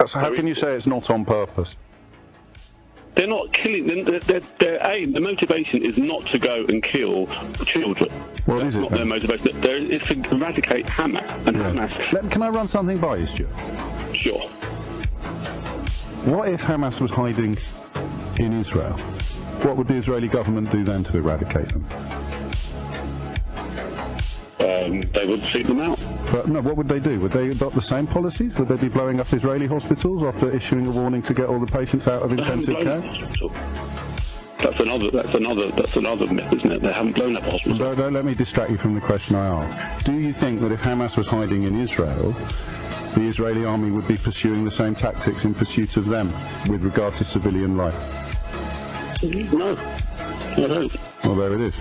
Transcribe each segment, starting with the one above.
So how can you say it's not on purpose? They're not killing. Their aim, the motivation is not to go and kill children. What is it? Not their motivation. It's to eradicate Hamas. And Hamas. Can I run something by you, Stuart? Sure. What if Hamas was hiding in Israel? What would the Israeli government do then to eradicate them? They would seek them out. But no, what would they do? Would they adopt the same policies? Would they be blowing up Israeli hospitals after issuing a warning to get all the patients out of intensive care? That's another myth, isn't it? They haven't blown up hospitals. Don't let me distract you from the question I asked. Do you think that if Hamas was hiding in Israel, the Israeli army would be pursuing the same tactics in pursuit of them with regard to civilian life? No, I don't. Well, there it is.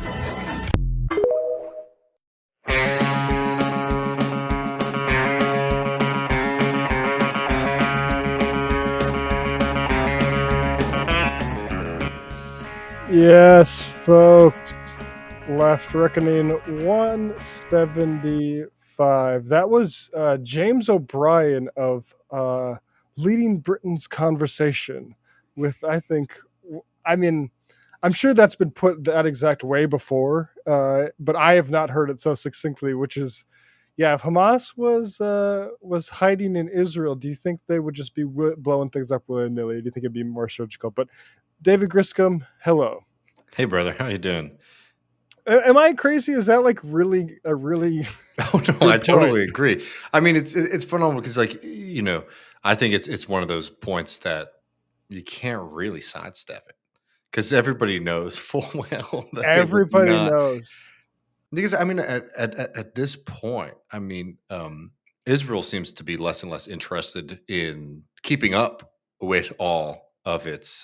Yes, folks. Left Reckoning 175. That was James O'Brien of Leading Britain's Conversation with, I'm sure that's been put that exact way before, but I have not heard it so succinctly, which is, if Hamas was hiding in Israel, do you think they would just be blowing things up willy-nilly? Do you think it'd be more surgical? But David Griscom, hello. Hey, brother. How you doing? Am I crazy? Is that like really a really? Oh no, I totally agree. I mean, it's phenomenal because, like, I think it's one of those points that you can't really sidestep it because everybody knows full well that everybody knows. Because I mean, at this point, I mean, Israel seems to be less and less interested in keeping up with all of its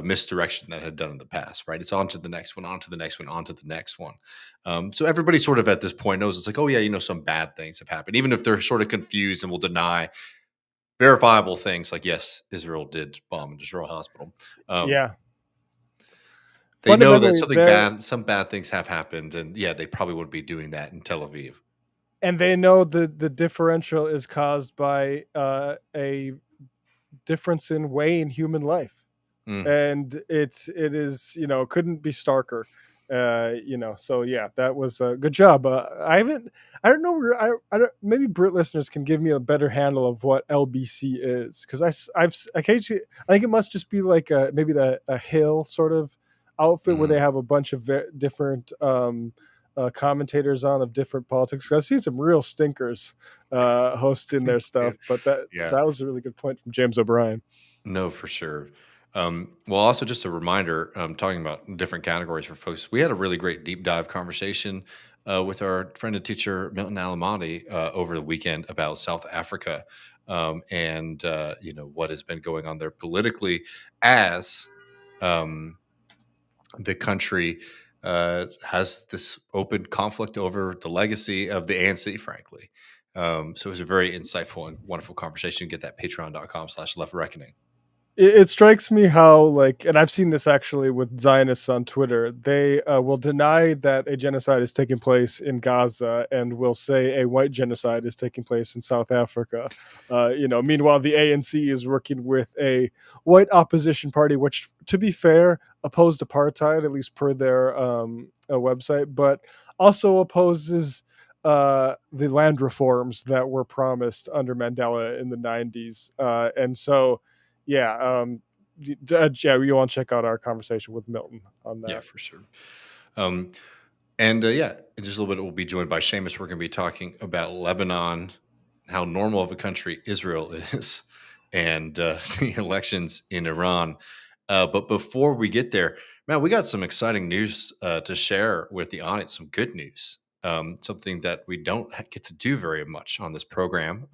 misdirection that had done in the past, right? It's on to the next one, on to the next one, on to the next one. So everybody sort of at this point knows it's like, oh yeah, some bad things have happened, even if they're sort of confused and will deny verifiable things like, yes, Israel did bomb an Israel hospital. They know that some bad things have happened, and they probably wouldn't be doing that in Tel Aviv. And they know the differential is caused by a difference in weighing human life. And it is, couldn't be starker, so that was a good job. I don't know. Maybe Brit listeners can give me a better handle of what LBC is. Cause I think it must just be like maybe a Hill sort of outfit where they have a bunch of different, commentators on of different politics. I've seen some real stinkers hosting their stuff, but that was a really good point from James O'Brien. No, for sure. Well, also just a reminder, talking about different categories for folks, we had a really great deep dive conversation with our friend and teacher, Milton Alamati, over the weekend about South Africa and, what has been going on there politically as the country has this open conflict over the legacy of the ANC, frankly. So it was a very insightful and wonderful conversation. Get that patreon.com/leftreckoning. It strikes me how, and I've seen this actually with Zionists on Twitter, they will deny that a genocide is taking place in Gaza and will say a white genocide is taking place in South Africa. Meanwhile, the ANC is working with a white opposition party, which, to be fair, opposed apartheid, at least per their website, but also opposes the land reforms that were promised under Mandela in the 90s. And so... you want to check out our conversation with Milton on that. Yeah, for sure. In just a little bit, we'll be joined by Seamus. We're going to be talking about Lebanon, how normal of a country Israel is, and the elections in Iran. But before we get there, man, we got some exciting news to share with the audience, some good news. Something that we don't get to do very much on this program.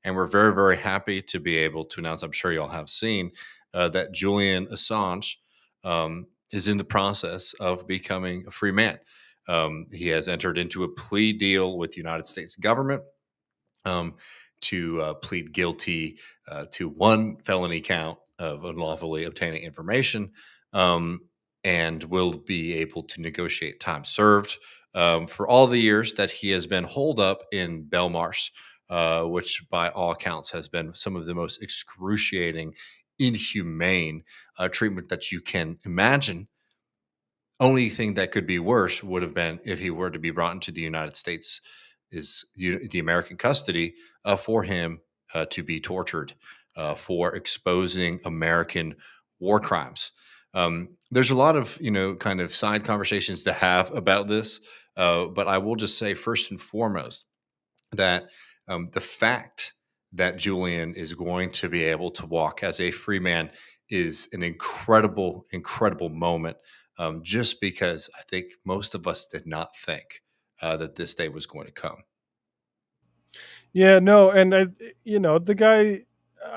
And we're very, very happy to be able to announce, I'm sure you all have seen, that Julian Assange is in the process of becoming a free man. He has entered into a plea deal with the United States government to plead guilty to one felony count of unlawfully obtaining information and will be able to negotiate time served for all the years that he has been holed up in Belmarsh which by all accounts has been some of the most excruciating, inhumane treatment that you can imagine. Only thing that could be worse would have been if he were to be brought into the United States, is the American custody for him to be tortured for exposing American war crimes. There's a lot of kind of side conversations to have about this, but I will just say first and foremost that the fact that Julian is going to be able to walk as a free man is an incredible, incredible moment. Just because I think most of us did not think that this day was going to come. Yeah, no, and the guy.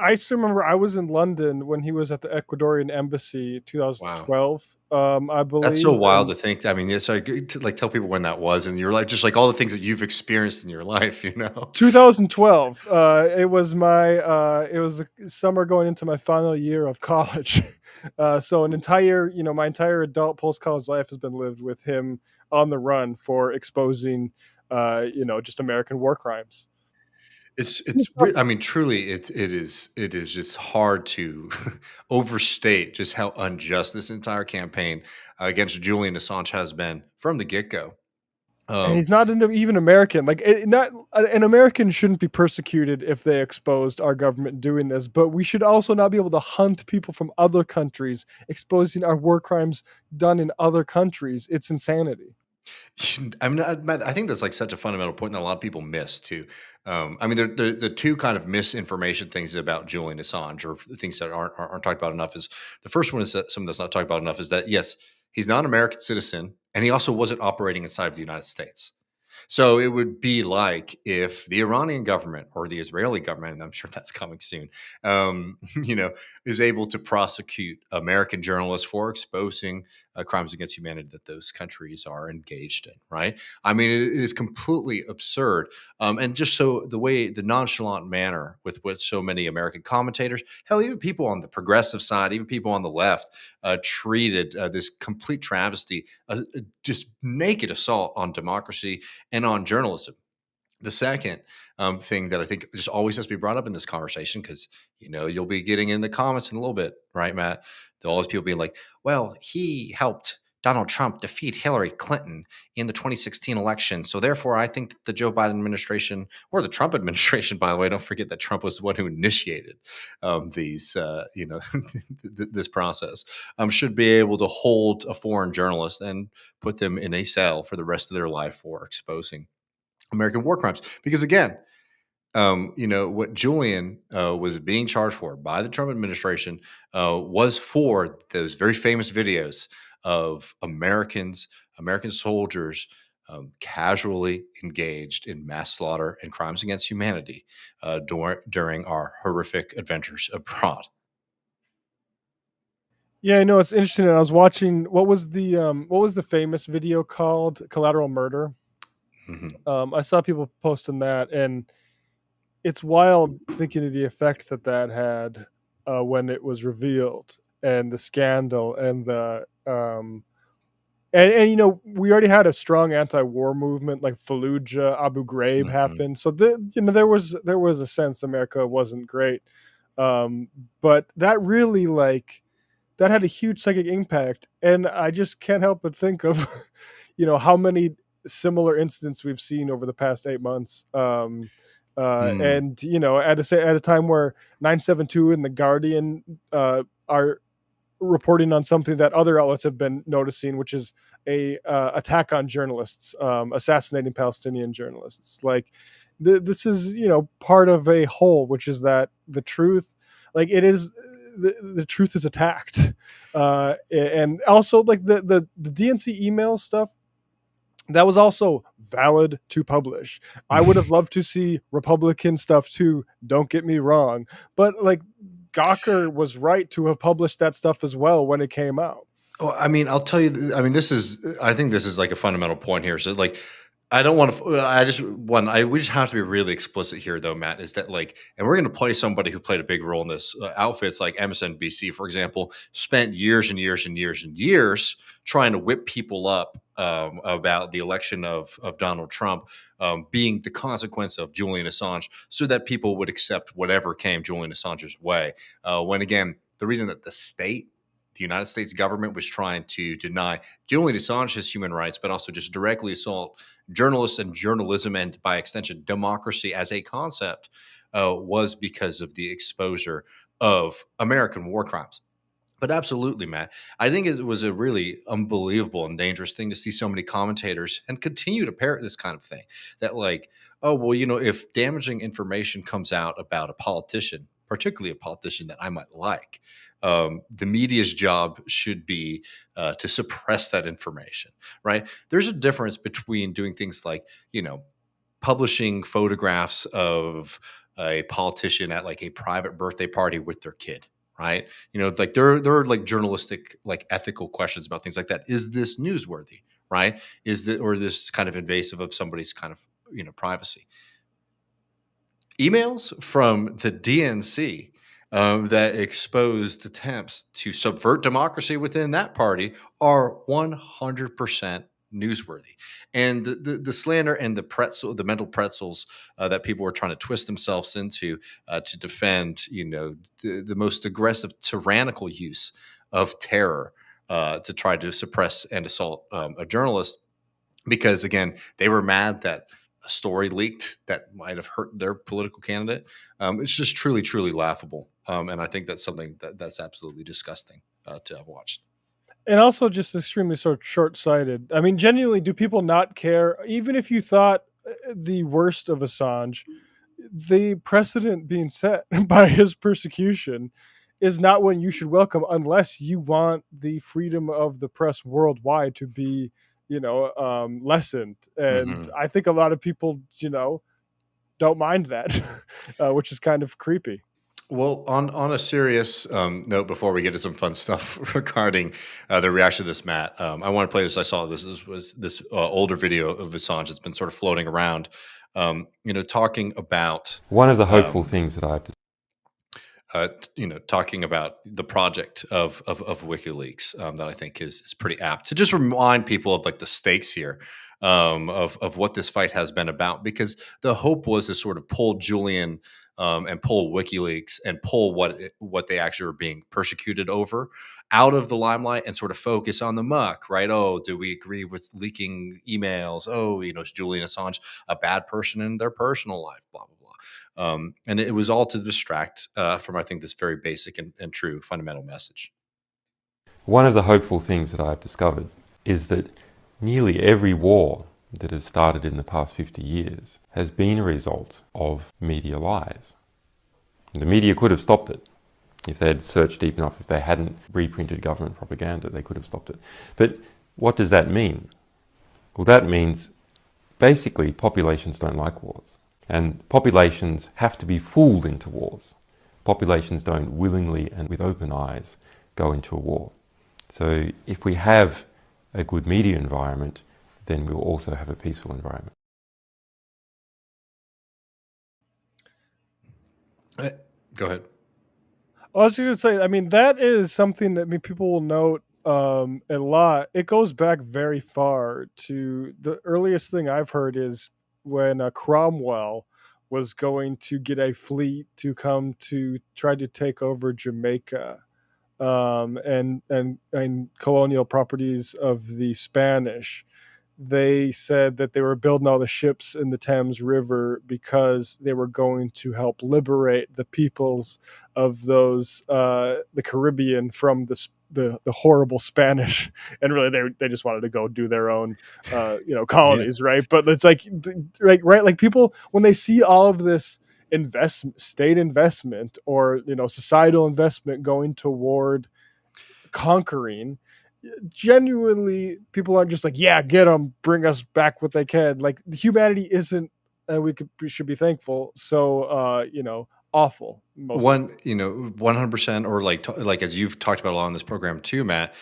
I still remember I was in London when he was at the Ecuadorian embassy, Wow. 2012, I That's so believe. wild to And think. I mean, it's like to like tell people when that was, and you're like just like all the things that you've experienced in your life, 2012. It was the summer going into my final year of college. So my entire adult post college life has been lived with him on the run for exposing, just American war crimes. I mean, truly, it is just hard to overstate just how unjust this entire campaign against Julian Assange has been from the get go. And he's not even American. Like, not an American shouldn't be persecuted if they exposed our government doing this, but we should also not be able to hunt people from other countries exposing our war crimes done in other countries. It's insanity. I mean, I think that's like such a fundamental point that a lot of people miss too. I mean, the two kind of misinformation things about Julian Assange, or things that aren't talked about enough, is the first one is that something that's not talked about enough is that yes, he's not an American citizen, and he also wasn't operating inside of the United States. So it would be like if the Iranian government or the Israeli government, and I'm sure that's coming soon, you know, is able to prosecute American journalists for exposing crimes against humanity that those countries are engaged in, right? I mean, it is completely absurd. And just so the nonchalant manner with which so many American commentators, hell, even people on the progressive side, even people on the left, treated this complete travesty, just naked assault on democracy and on journalism. The second thing that I think just always has to be brought up in this conversation, because you'll be getting in the comments in a little bit, right, Matt? There'll always people being like, "Well, he helped Donald Trump defeat Hillary Clinton in the 2016 election, so therefore, I think that the Joe Biden administration, or the Trump administration, by the way, don't forget that Trump was the one who initiated this process, should be able to hold a foreign journalist and put them in a cell for the rest of their life for exposing American war crimes." Because again, what Julian was being charged for by the Trump administration was for those very famous videos of American soldiers casually engaged in mass slaughter and crimes against humanity during our horrific adventures abroad. Yeah, I know it's interesting. And I was watching what was the famous video called Collateral Murder. I saw people posting that, and it's wild thinking of the effect that had when it was revealed, and the scandal, and the and we already had a strong anti-war movement, like Fallujah, Abu Ghraib Mhm. happened, so there was a sense America wasn't great, but that really that had a huge psychic impact, and I just can't help but think of how many similar incidents we've seen over the past 8 months. Mm. And at a time where 972 and the Guardian are reporting on something that other outlets have been noticing, which is a attack on journalists, assassinating Palestinian journalists. Like this is part of a whole, which is that the truth, like it is. The truth is attacked, and also like the DNC email stuff, that was also valid to publish. I would have loved to see Republican stuff too, don't get me wrong, but like Gawker was right to have published that stuff as well when it came out. Well, I mean, I'll tell you. I mean, I think this is like a fundamental point here. So, like, I don't want to. We just have to be really explicit here, though, Matt. Is that like, and we're going to play somebody who played a big role in this. Outfits like MSNBC, for example, spent years and years and years and years trying to whip people up about the election of Donald Trump being the consequence of Julian Assange, so that people would accept whatever came Julian Assange's way. When again, the reason that the United States government was trying to deny Julian Assange his human rights, but also just directly assault journalists and journalism, and by extension, democracy as a concept, was because of the exposure of American war crimes. But absolutely, Matt, I think it was a really unbelievable and dangerous thing to see so many commentators and continue to parrot this kind of thing. That, like, oh, well, if damaging information comes out about a politician, particularly a politician that I might like, the media's job should be to suppress that information, right? There's a difference between doing things like, publishing photographs of a politician at like a private birthday party with their kid, right? Like there are like journalistic, like ethical questions about things like that. Is this newsworthy, right? Or this kind of invasive of somebody's kind of privacy? Emails from the DNC that exposed attempts to subvert democracy within that party are 100% newsworthy. And the slander and the mental pretzels that people were trying to twist themselves into to defend, the most aggressive, tyrannical use of terror to try to suppress and assault a journalist, because again, they were mad that a story leaked that might have hurt their political candidate. It's just truly, truly laughable. And I think that's something that's absolutely disgusting to have watched. And also just extremely short-sighted. I mean, genuinely, do people not care? Even if you thought the worst of Assange, the precedent being set by his persecution is not one you should welcome unless you want the freedom of the press worldwide to be, lessened. And I think a lot of people, don't mind that, which is kind of creepy. Well, on a serious note, before we get to some fun stuff regarding the reaction to this, Matt, I want to play this. I saw this was this older video of Assange that's been sort of floating around, talking about one of the hopeful things that I've talking about the project of WikiLeaks that I think is pretty apt to just remind people of like the stakes here of what this fight has been about, because the hope was to sort of pull Julian and pull WikiLeaks and pull what they actually were being persecuted over out of the limelight and sort of focus on the muck, right? Oh, do we agree with leaking emails? Oh, is Julian Assange a bad person in their personal life? Blah, blah, blah. And it was all to distract from, I think, this very basic and true fundamental message. One of the hopeful things that I've discovered is that nearly every war that has started in the past 50 years has been a result of media lies. The media could have stopped it. If they had searched deep enough, if they hadn't reprinted government propaganda, they could have stopped it. But what does that mean? Well, that means basically populations don't like wars. And populations have to be fooled into wars. Populations don't willingly and with open eyes go into a war. So if we have a good media environment, then we'll also have a peaceful environment. Go ahead. I was going to say, I mean, that is something that people will note a lot. It goes back very far to the earliest thing I've heard is when Cromwell was going to get a fleet to come to try to take over Jamaica and colonial properties of the Spanish. They said that they were building all the ships in the Thames River because they were going to help liberate the peoples of those the Caribbean from the horrible Spanish, and really they just wanted to go do their own colonies, yeah. Right? But it's like people, when they see all of this state investment or societal investment going toward conquering, genuinely people aren't just like, yeah, get them, bring us back what they can. Like, humanity isn't, and we should be thankful, so awful. 100%, or like as you've talked about a lot on this program too, Matt,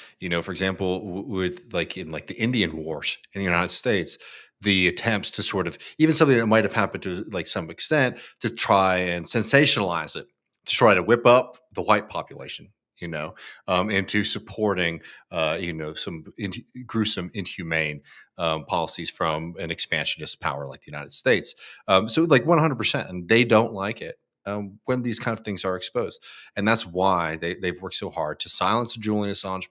for example, with in the Indian Wars in the United States, the attempts to sort of, even something that might have happened to like some extent, to try and sensationalize it, to try to whip up the white population, into supporting, some gruesome, inhumane policies from an expansionist power like the United States. So like 100%, and they don't like it when these kind of things are exposed. And that's why they've worked so hard to silence Julian Assange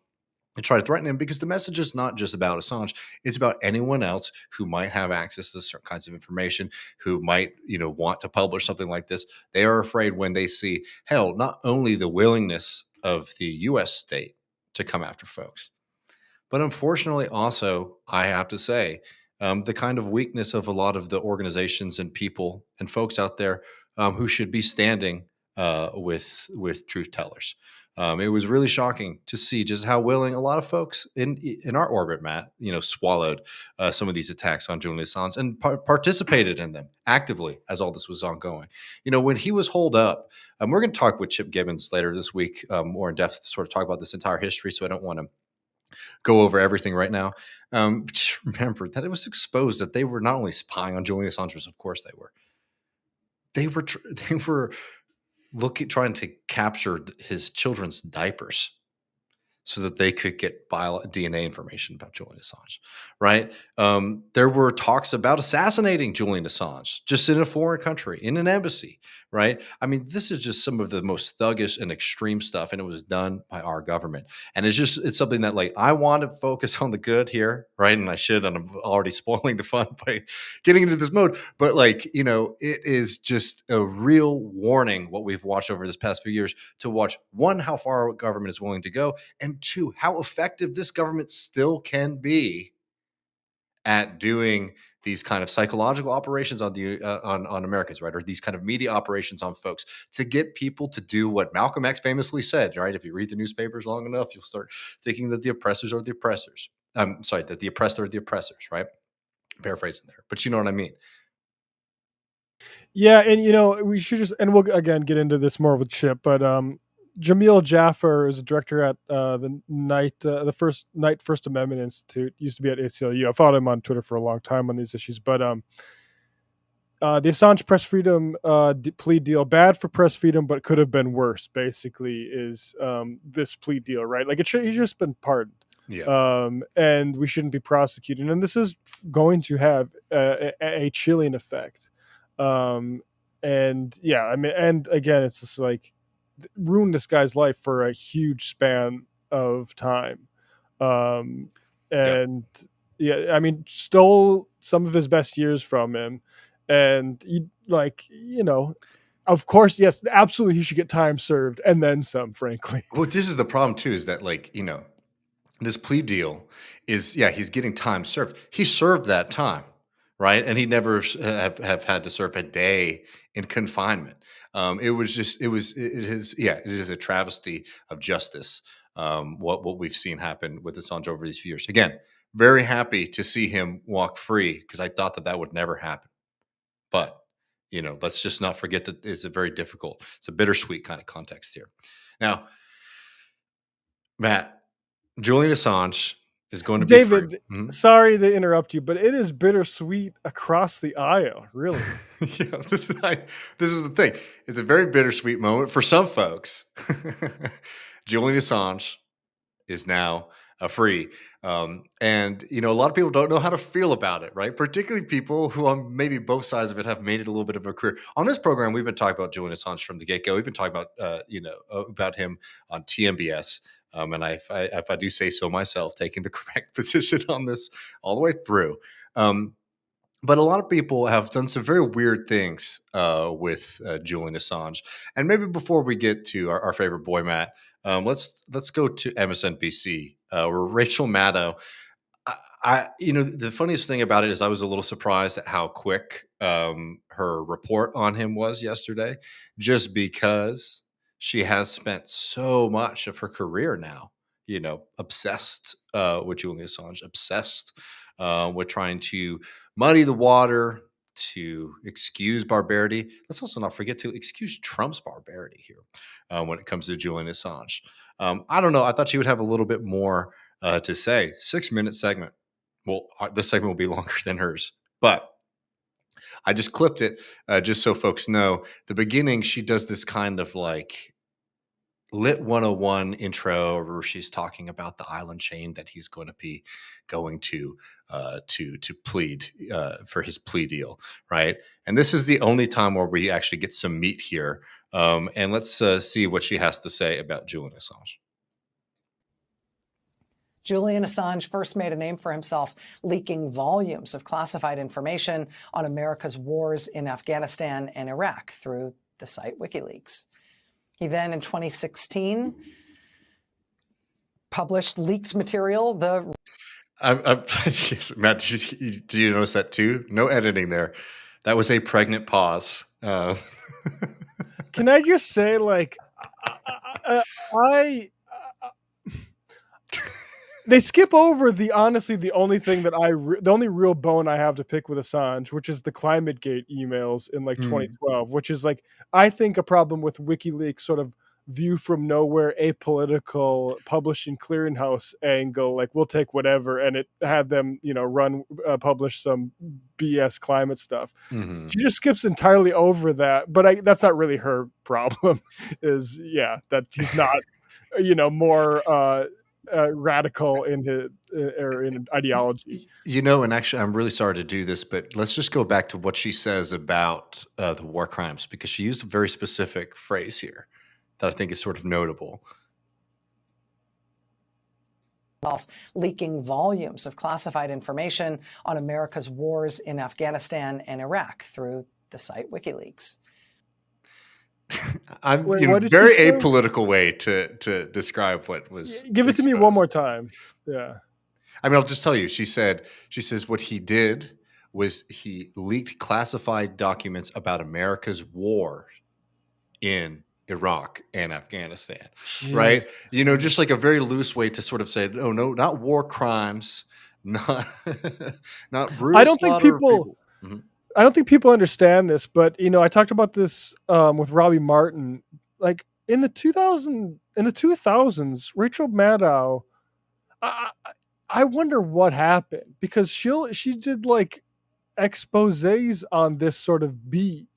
and try to threaten him, because the message is not just about Assange. It's about anyone else who might have access to certain kinds of information, who might, want to publish something like this. They are afraid when they see, hell, not only the willingness of the US state to come after folks, but unfortunately also, I have to say, the kind of weakness of a lot of the organizations and people and folks out there who should be standing with truth tellers. It was really shocking to see just how willing a lot of folks in our orbit, Matt, swallowed some of these attacks on Julian Assange and participated in them actively as all this was ongoing. When he was holed up, we're going to talk with Chip Gibbons later this week, more in depth, to sort of talk about this entire history. So I don't want to go over everything right now. Just remember that it was exposed that they were not only spying on Julian Assange, of course they were. They were trying to capture his children's diapers so that they could get DNA information about Julian Assange, right? There were talks about assassinating Julian Assange just in a foreign country, in an embassy, right? I mean, this is just some of the most thuggish and extreme stuff, and it was done by our government. And it's something that, like, I want to focus on the good here, right? And I should, and I'm already spoiling the fun by getting into this mode. But, like, it is just a real warning, what we've watched over this past few years, to watch, one, how far our government is willing to go, and two, how effective this government still can be at doing these kind of psychological operations on the on Americans, right? Or these kind of media operations on folks to get people to do what Malcolm X famously said, right? If you read the newspapers long enough, you'll start thinking that the oppressors are the oppressors. That the oppressed are the oppressors, right? Paraphrasing there, but you know what I mean. Yeah, and we should just, and we'll again get into this more with Chip, but Jamil Jaffer is a director at the First Amendment Institute. Used to be at ACLU. I followed him on Twitter for a long time on these issues, but the Assange press freedom plea deal, bad for press freedom, but could have been worse. Basically, is this plea deal, right? Like, he's just been pardoned. Yeah. And we shouldn't be prosecuting, and this is going to have a chilling effect. And yeah, I mean, and again, it's just like ruined this guy's life for a huge span of time. And yeah, I mean, stole some of his best years from him. And of course, yes, absolutely, he should get time served and then some, frankly. Well, this is the problem too, is that, like, this plea deal is, he's getting time served. He served that time, right? And he never have had to serve a day in confinement. It is a travesty of justice. What we've seen happen with Assange over these few years. Again, very happy to see him walk free, because I thought that would never happen. But, let's just not forget that it's a bittersweet kind of context here. Now, Matt, Julian Assange is going to be David, free. Mm-hmm. Sorry to interrupt you, but it is bittersweet across the aisle, really. Yeah, this is the thing. It's a very bittersweet moment for some folks. Julian Assange is now free. And, a lot of people don't know how to feel about it, right? Particularly people who on maybe both sides of it have made it a little bit of a career. On this program, we've been talking about Julian Assange from the get-go. We've been talking about, about him on TMBS. And if I do say so myself, taking the correct position on this all the way through. But a lot of people have done some very weird things with Julian Assange. And maybe before we get to our favorite boy, Matt, let's go to MSNBC, where Rachel Maddow. The funniest thing about it is I was a little surprised at how quick her report on him was yesterday, just because she has spent so much of her career now, obsessed with Julian Assange, obsessed with trying to muddy the water, to excuse barbarity. Let's also not forget to excuse Trump's barbarity here when it comes to Julian Assange. I don't know. I thought she would have a little bit more to say. 6-minute segment. Well, this segment will be longer than hers, but I just clipped it just so folks know. The beginning, she does this kind of like Lit 101 intro where she's talking about the island chain that he's going to be going to plead for his plea deal, right? And this is the only time where we actually get some meat here. And let's see what she has to say about Julian Assange. Julian Assange first made a name for himself leaking volumes of classified information on America's wars in Afghanistan and Iraq through the site WikiLeaks. He then, in 2016, published leaked material. Matt, did you notice that too? No editing there. That was a pregnant pause. Can I just say, like, they skip over the only thing that the only real bone I have to pick with Assange, which is the ClimateGate emails in like 2012, which is like, I think a problem with WikiLeaks sort of view from nowhere, apolitical publishing clearinghouse angle, like we'll take whatever. And it had them, publish some BS climate stuff. Mm-hmm. She just skips entirely over that. But that's not really her problem is that he's not, more, radical in his or in ideology, and actually, I'm really sorry to do this, but let's just go back to what she says about the war crimes, because she used a very specific phrase here that I think is sort of notable. Leaking volumes of classified information on America's wars in Afghanistan and Iraq through the site WikiLeaks. I'm very apolitical way to describe what was. Give it to me one more time. Yeah. I mean, I'll just tell you. She says what he did was he leaked classified documents about America's war in Iraq and Afghanistan, right? Just like a very loose way to sort of say, no, not war crimes, not brutal. I don't think people. Mm-hmm. I don't think people understand this, but I talked about this with Robbie Martin. Like in the 2000s, Rachel Maddow. I wonder what happened, because she did like exposés on this sort of beat.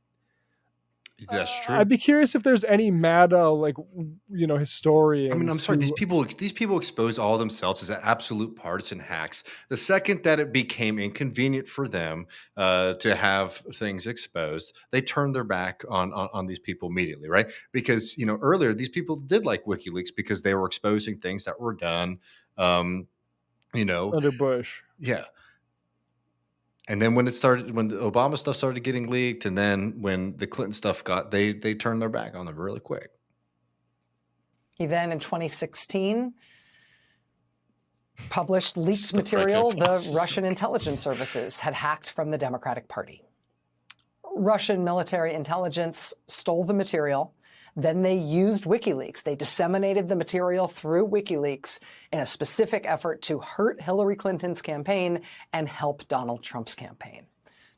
That's true. I'd be curious if there's any Maddow, historians. I mean, I'm sorry. These people expose all themselves as absolute partisan hacks. The second that it became inconvenient for them to have things exposed, they turned their back on these people immediately, right? Because earlier these people did like WikiLeaks because they were exposing things that were done, under Bush. Yeah. And then when the Obama stuff started getting leaked, and then when the Clinton stuff they turned their back on them really quick. He then, in 2016, published leaked material the Russian intelligence services had hacked from the Democratic Party. Russian military intelligence stole the material. Then they used WikiLeaks. They disseminated the material through WikiLeaks in a specific effort to hurt Hillary Clinton's campaign and help Donald Trump's campaign.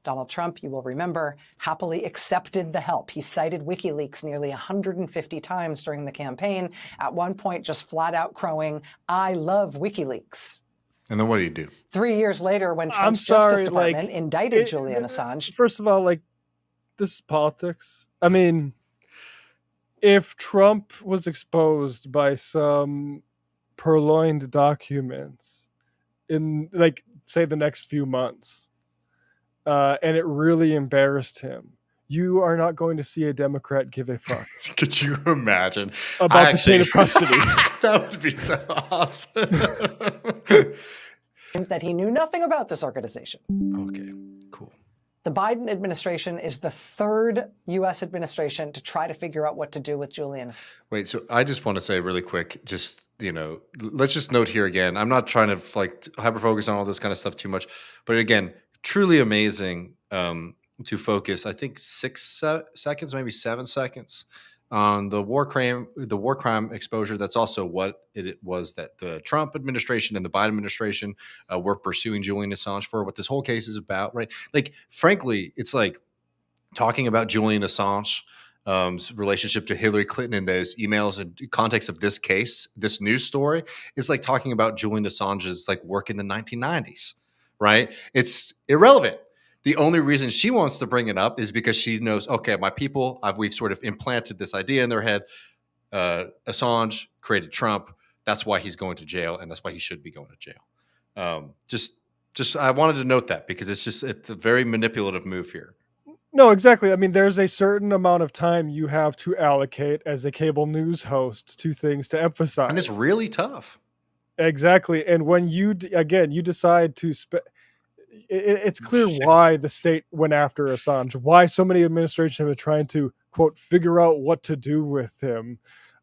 Donald Trump, you will remember, happily accepted the help. He cited WikiLeaks nearly 150 times during the campaign, at one point just flat out crowing, "I love WikiLeaks." And then what do you do? 3 years later, when Trump's Justice Department indicted Julian Assange. First of all, this is politics. I mean, if Trump was exposed by some purloined documents in, say, the next few months, and it really embarrassed him, you are not going to see a Democrat give a fuck. Could you imagine? About the chain of custody. That would be so awesome. That he knew nothing about this organization. Okay, cool. The Biden administration is the third U.S. administration to try to figure out what to do with Julian Assange. Wait, so I just want to say really quick, let's just note here again, I'm not trying to hyper focus on all this kind of stuff too much, but again, truly amazing to focus, I think 6 seconds, maybe 7 seconds on the war crime exposure. That's also what it was that the Trump administration and the Biden administration were pursuing Julian Assange for, what this whole case is about, right? Frankly, it's like talking about Julian Assange relationship to Hillary Clinton in those emails and context of this case, this news story, is like talking about Julian Assange's work in the 1990s, right? It's irrelevant. The only reason she wants to bring it up is because she knows, okay, my people, we've sort of implanted this idea in their head. Assange created Trump. That's why he's going to jail, and that's why he should be going to jail. Just I wanted to note that because it's a very manipulative move here. No, exactly. I mean, there's a certain amount of time you have to allocate as a cable news host to things to emphasize. And it's really tough. Exactly. And when you decide to it's clear why the state went after Assange, why so many administrations have been trying to, quote, figure out what to do with him.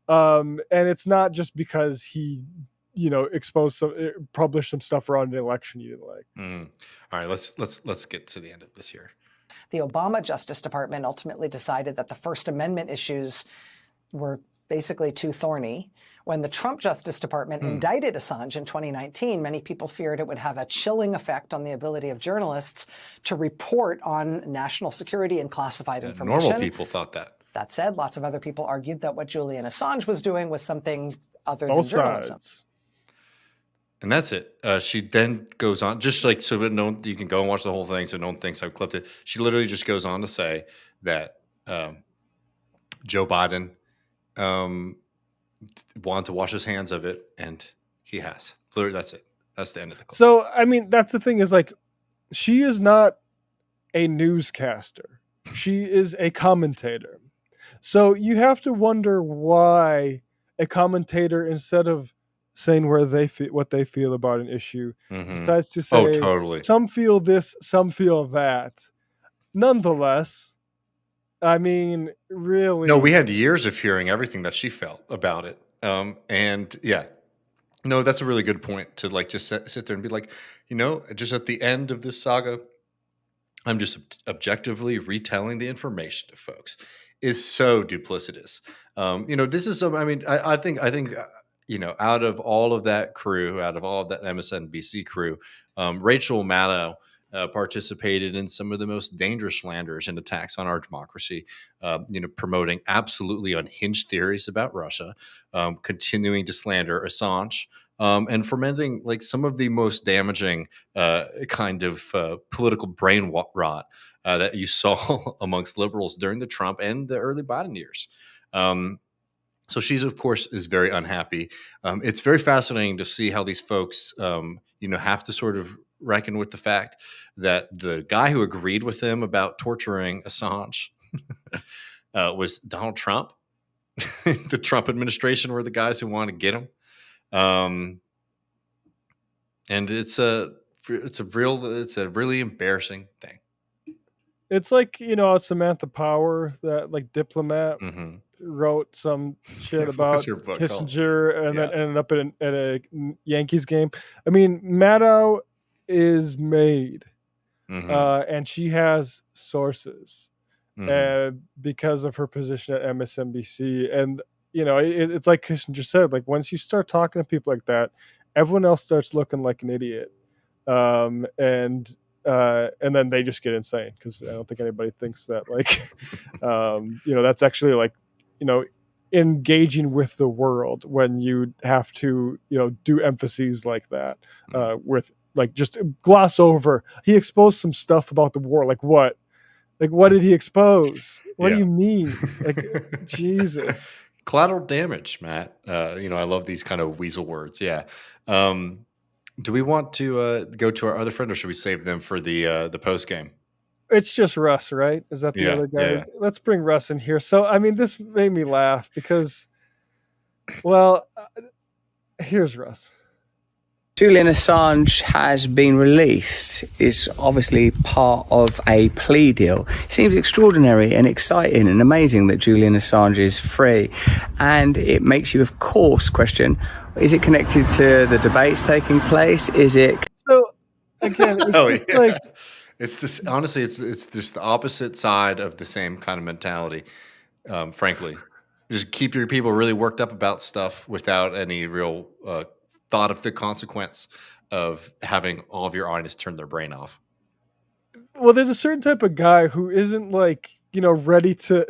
And it's not just because he, published some stuff around an election you didn't like. All right, let's get to the end of this here. The Obama Justice Department ultimately decided that the First Amendment issues were basically too thorny. When the Trump Justice Department indicted Assange in 2019, many people feared it would have a chilling effect on the ability of journalists to report on national security and classified information. Normal people thought that. That said, lots of other people argued that what Julian Assange was doing was something other than journalism. And that's it. She then goes on, just like so that you can go and watch the whole thing so no one thinks I've clipped it. She literally just goes on to say that Joe Biden wanted to wash his hands of it, and he has. Literally, that's it. That's the end of the clip. So, I mean, that's the thing is like, she is not a newscaster. She is a commentator. So you have to wonder why a commentator, instead of saying what they feel about an issue, decides to say, totally. Some feel this, some feel that. Nonetheless, I mean, really. No, we had years of hearing everything that she felt about it. And yeah, no, that's a really good point to like just sit there and be like, just at the end of this saga, I'm just objectively retelling the information to folks is so duplicitous. This is some, I mean, I think, out of all of that crew, out of all of that MSNBC crew, Rachel Maddow participated in some of the most dangerous slanders and attacks on our democracy, promoting absolutely unhinged theories about Russia, continuing to slander Assange, and fomenting like some of the most damaging kind of political brain rot that you saw amongst liberals during the Trump and the early Biden years. So she's, of course, is very unhappy. It's very fascinating to see how these folks, have to sort of reckon with the fact that the guy who agreed with them about torturing Assange was Donald Trump. The Trump administration were the guys who wanted to get him. And it's a really embarrassing thing. It's like, Samantha Power, that like diplomat, wrote some shit about Kissinger and then ended up at a Yankees game. I mean, Maddow is made, and she has sources, and because of her position at MSNBC, and it's like Kissinger said, like once you start talking to people like that, everyone else starts looking like an idiot, and then they just get insane because I don't think anybody thinks that like, that's actually like, engaging with the world when you have to, do emphases like that, with like just gloss over. He exposed some stuff about the war. Like what? Like what did he expose? What do you mean? Like Jesus. Collateral damage, Matt. I love these kind of weasel words. Yeah. Do we want to go to our other friend, or should we save them for the post game? It's just Russ, right? Is that the other guy? Yeah. Let's bring Russ in here. So, I mean, this made me laugh because, here's Russ. Julian Assange has been released is obviously part of a plea deal. It seems extraordinary and exciting and amazing that Julian Assange is free. And it makes you, of course, question, is it connected to the debates taking place? Is it... So, again, it's like... It's this, honestly, it's just the opposite side of the same kind of mentality, frankly. Just keep your people really worked up about stuff without any real thought of the consequence of having all of your audience turn their brain off. Well, there's a certain type of guy who isn't like, ready to...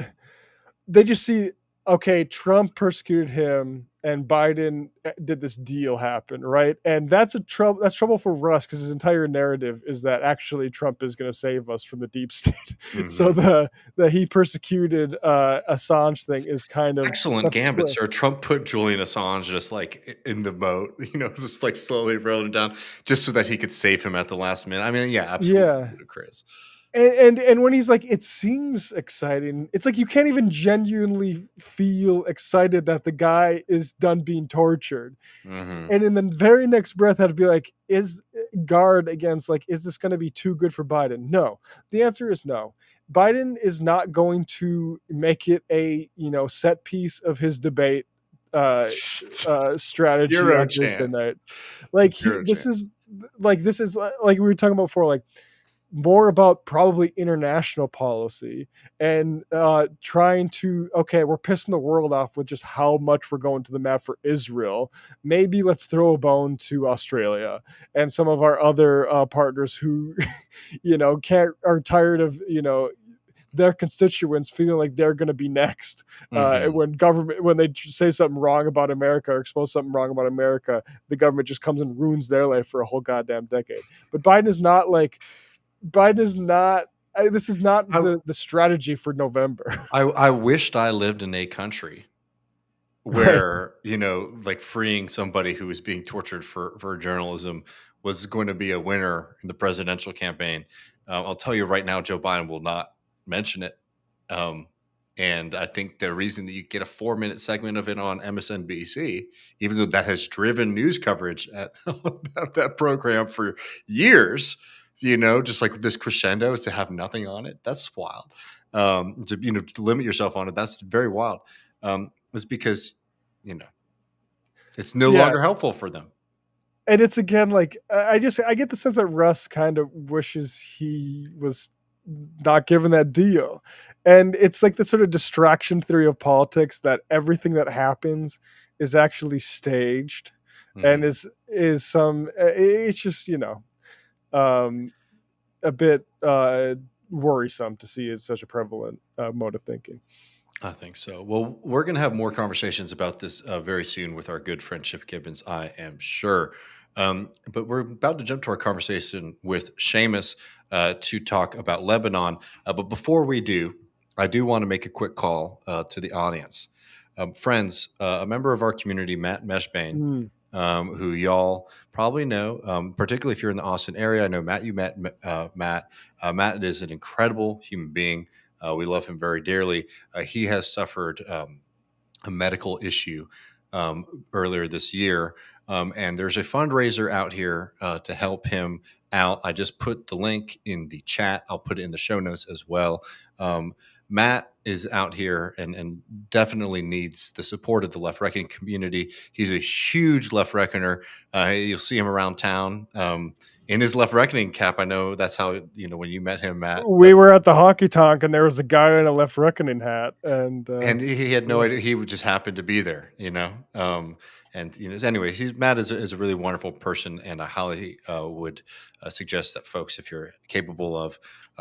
They just see, okay, Trump persecuted him, and Biden did this deal happen, right? And that's trouble for Russ, because his entire narrative is that actually Trump is going to save us from the deep state. Mm-hmm. So the he persecuted Assange thing is kind of excellent gambit, sir. Trump put Julian Assange just like in the boat, just like slowly rolling down, just so that he could save him at the last minute. I mean, yeah, absolutely ludicrous. And when he's like, it seems exciting, it's like you can't even genuinely feel excited that the guy is done being tortured. Mm-hmm. And in the very next breath, I'd be like, guard against, like, is this going to be too good for Biden? No. The answer is no. Biden is not going to make it a set piece of his debate strategy on Tuesday night. Like this is like we were talking about before, like more about probably international policy and trying to, okay, we're pissing the world off with just how much we're going to the map for Israel. Maybe let's throw a bone to Australia and some of our other partners who, are tired of, their constituents feeling like they're going to be next. When they say something wrong about America or expose something wrong about America, the government just comes and ruins their life for a whole goddamn decade. But Biden is not. This is not the strategy for November. I wished I lived in a country where, like freeing somebody who was being tortured for journalism was going to be a winner in the presidential campaign. I'll tell you right now, Joe Biden will not mention it. And I think the reason that you get a 4-minute segment of it on MSNBC, even though that has driven news coverage at that program for years, just like this crescendo is to have nothing on it. That's wild. To limit yourself on it, that's very wild. It's because, it's no longer helpful for them. And it's again, like, I get the sense that Russ kind of wishes he was not given that deal. And it's like the sort of distraction theory of politics that everything that happens is actually staged and is it's just, a bit worrisome to see as such a prevalent mode of thinking. I think so. Well, we're going to have more conversations about this very soon with our good friend Chip Gibbons, I am sure. But we're about to jump to our conversation with Seamus to talk about Lebanon. But before we do, I do want to make a quick call to the audience. Friends, a member of our community, Matt Meshbane, who y'all probably know, particularly if you're in the Austin area. I know, Matt, you met Matt. Matt is an incredible human being. We love him very dearly. He has suffered a medical issue earlier this year. And there's a fundraiser out here to help him out. I just put the link in the chat. I'll put it in the show notes as well. Matt is out here and definitely needs the support of the Left Reckoning community. He's a huge Left Reckoner. You'll see him around town in his Left Reckoning cap. I know that's how, when you met him, Matt. We were at the honky tonk and there was a guy in a Left Reckoning hat. And he had no idea. He just happened to be there, anyway, Matt is a really wonderful person, and I highly would suggest that folks, if you're capable of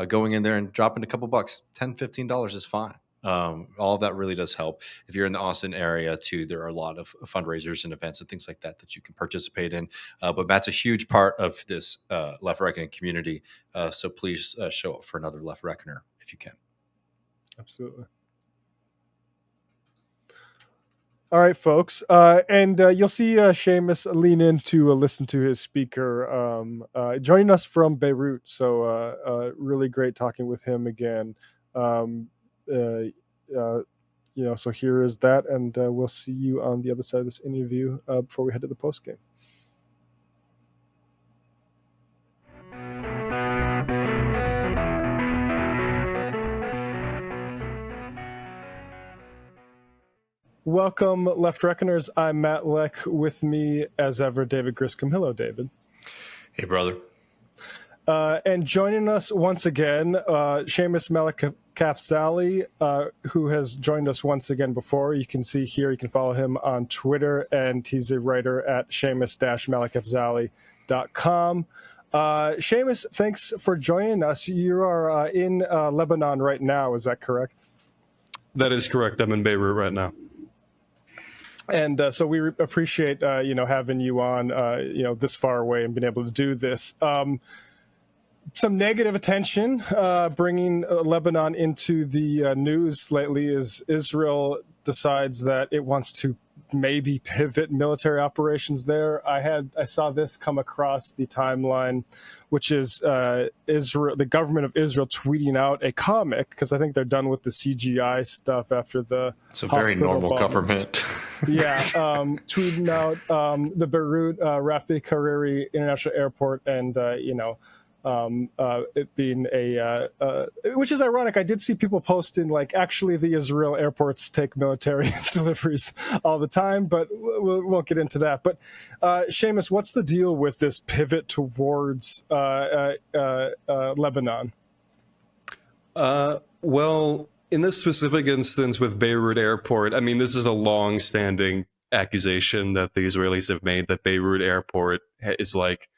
going in there and dropping a couple bucks, $10, $15 is fine. All of that really does help. If you're in the Austin area too, there are a lot of fundraisers and events and things like that you can participate in. But Matt's a huge part of this Left Reckoning community. So please show up for another Left Reckoner if you can. Absolutely. All right, folks. And you'll see Seamus lean in to listen to his speaker joining us from Beirut. So really great talking with him again. So here is that. And we'll see you on the other side of this interview before we head to the post game. Welcome, Left Reckoners. I'm Matt Leck. With me, as ever, David Griscom. Hello, David. Hey, brother. And joining us once again, Séamus Malekafzali, who has joined us once again before. You can see here, you can follow him on Twitter, and he's a writer at Séamus-Malekafzali.com. Seamus, thanks for joining us. You are in Lebanon right now, is that correct? That is correct. I'm in Beirut right now. And so we appreciate, having you on, this far away and being able to do this. Some negative attention bringing Lebanon into the news lately is Israel decides that it wants to maybe pivot military operations there. I saw this come across the timeline, which is Israel, the government of Israel, tweeting out a comic because I think they're done with the CGI stuff after the. It's a very normal bombings. Government. Yeah, tweeting out the Beirut Rafik Hariri International Airport and it being which is ironic. I did see people posting like, actually, the Israel airports take military deliveries all the time, but we won't get into that. But Seamus, what's the deal with this pivot towards Lebanon? Well, in this specific instance with Beirut Airport, I mean, this is a long-standing accusation that the Israelis have made that Beirut Airport is like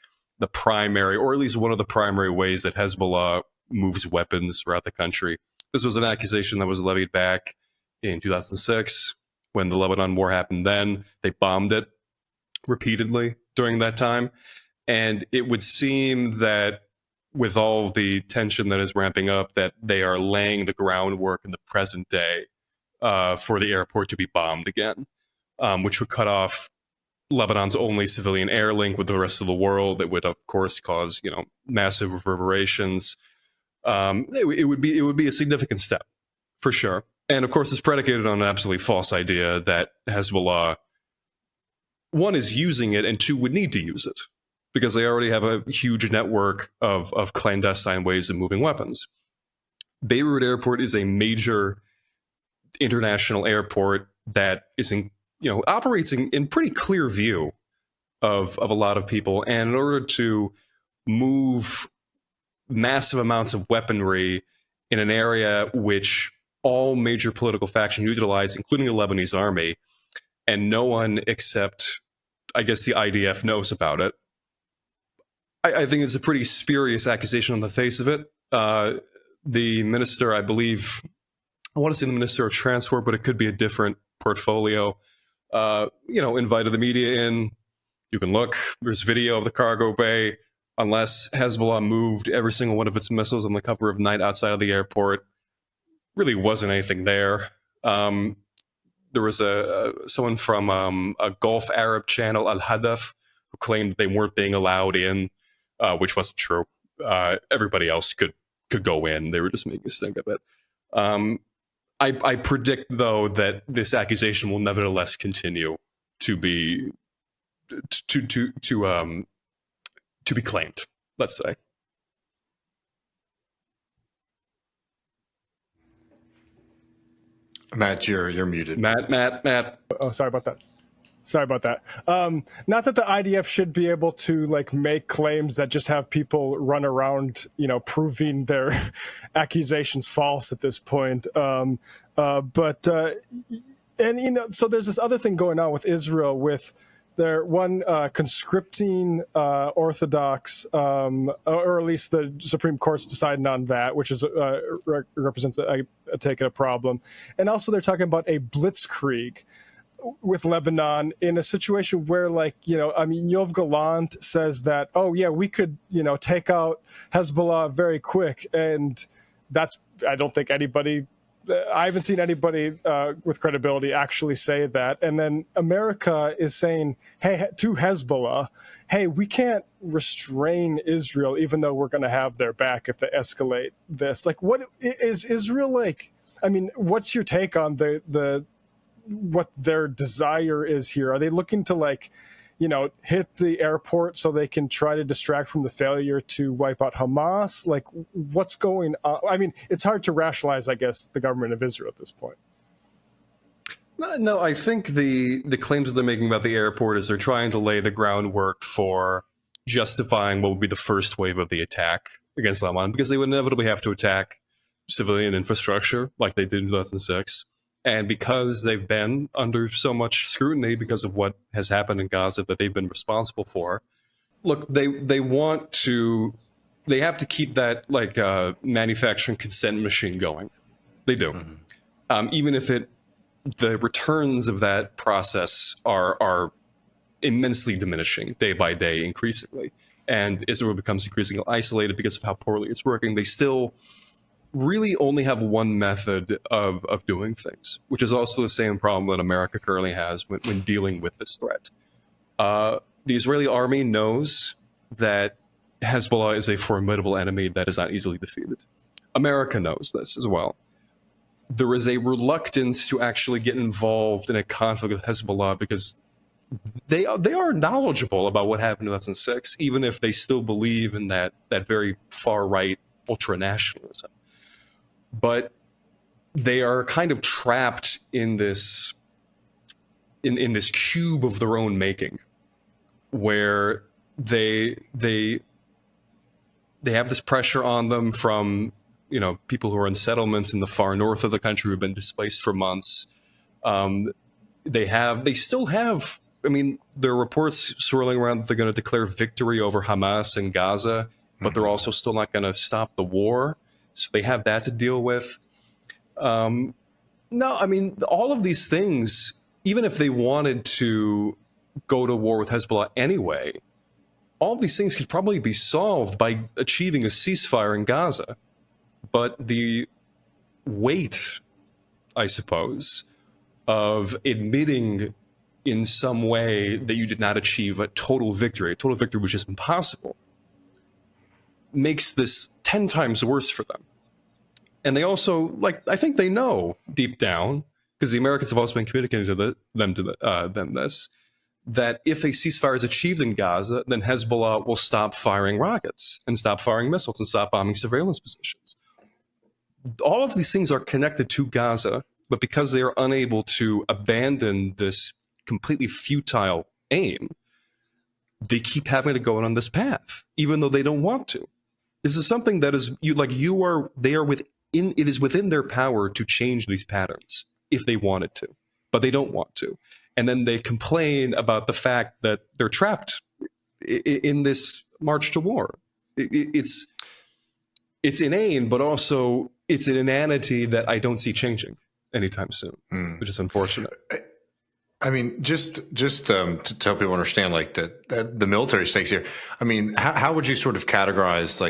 the primary, or at least one of the primary ways that Hezbollah moves weapons throughout the country. This was an accusation that was levied back in 2006 when the Lebanon war happened. Then they bombed it repeatedly during that time. And it would seem that with all the tension that is ramping up, that they are laying the groundwork in the present day for the airport to be bombed again, which would cut off Lebanon's only civilian air link with the rest of the world. It would, of course, cause massive reverberations. It would be a significant step for sure. And of course, it's predicated on an absolutely false idea that Hezbollah, one, is using it, and two, would need to use it because they already have a huge network of clandestine ways of moving weapons. Beirut Airport is a major international airport that is operates in pretty clear view of a lot of people. And in order to move massive amounts of weaponry in an area which all major political factions utilize, including the Lebanese army, and no one except, I guess, the IDF knows about it, I think it's a pretty spurious accusation on the face of it. The minister, I believe, I want to say the Minister of Transport, but it could be a different portfolio, invited the media in. You can look. There's video of the cargo bay. Unless Hezbollah moved every single one of its missiles on the cover of night outside of the airport, really wasn't anything there. There was someone from a Gulf Arab channel, Al Hadaf, who claimed they weren't being allowed in, which wasn't true. Everybody else could go in. They were just making a stink of it. I predict, though, that this accusation will nevertheless continue to be to be claimed, let's say. Matt, you're muted. Matt. Oh, sorry about that. Not that the IDF should be able to make claims that just have people run around, proving their accusations false at this point. So there's this other thing going on with Israel with their conscripting Orthodox, or at least the Supreme Court's deciding on that, which is represents a problem. And also they're talking about a Blitzkrieg with Lebanon in a situation where, Yoav Gallant says that, we could, take out Hezbollah very quick. And I don't think I haven't seen anybody with credibility actually say that. And then America is saying, hey, to Hezbollah, hey, we can't restrain Israel, even though we're going to have their back if they escalate this. What is Israel like? I mean, what's your take on what their desire is here? Are they looking to hit the airport so they can try to distract from the failure to wipe out Hamas? What's going on? I mean, it's hard to rationalize, I guess, the government of Israel at this point. No, I think the claims that they're making about the airport is they're trying to lay the groundwork for justifying what would be the first wave of the attack against Lebanon, because they would inevitably have to attack civilian infrastructure like they did in 2006. And because they've been under so much scrutiny because of what has happened in Gaza that they've been responsible for, look, they have to keep that manufacturing consent machine going. They do. Mm-hmm. Even if it the returns of that process are immensely diminishing day by day, increasingly. And Israel becomes increasingly isolated because of how poorly it's working. They still really only have one method of doing things, which is also the same problem that America currently has when dealing with this threat. The Israeli army knows that Hezbollah is a formidable enemy that is not easily defeated. America knows this as well. There is a reluctance to actually get involved in a conflict with Hezbollah because they are knowledgeable about what happened in 2006, even if they still believe in that very far-right ultra-nationalism. But they are kind of trapped in this cube of their own making, where they have this pressure on them from people who are in settlements in the far north of the country who've been displaced for months. They still have. I mean, there are reports swirling around that they're going to declare victory over Hamas in Gaza, but they're also still not going to stop the war. So they have that to deal with. No, I mean, all of these things, even if they wanted to go to war with Hezbollah anyway, all of these things could probably be solved by achieving a ceasefire in Gaza. But the weight, I suppose, of admitting in some way that you did not achieve a total victory which is impossible, makes this 10 times worse for them. And they also, I think they know deep down, because the Americans have also been communicating to them this, that if a ceasefire is achieved in Gaza, then Hezbollah will stop firing rockets and stop firing missiles and stop bombing surveillance positions. All of these things are connected to Gaza, but because they are unable to abandon this completely futile aim, they keep having to go on this path, even though they don't want to. This is something that is it is within their power to change these patterns if they wanted to, but they don't want to. And then they complain about the fact that they're trapped in this march to war. It's inane, but also it's an inanity that I don't see changing anytime soon, which is unfortunate. I mean, just to help people understand, the military stakes here. I mean, how would you sort of categorize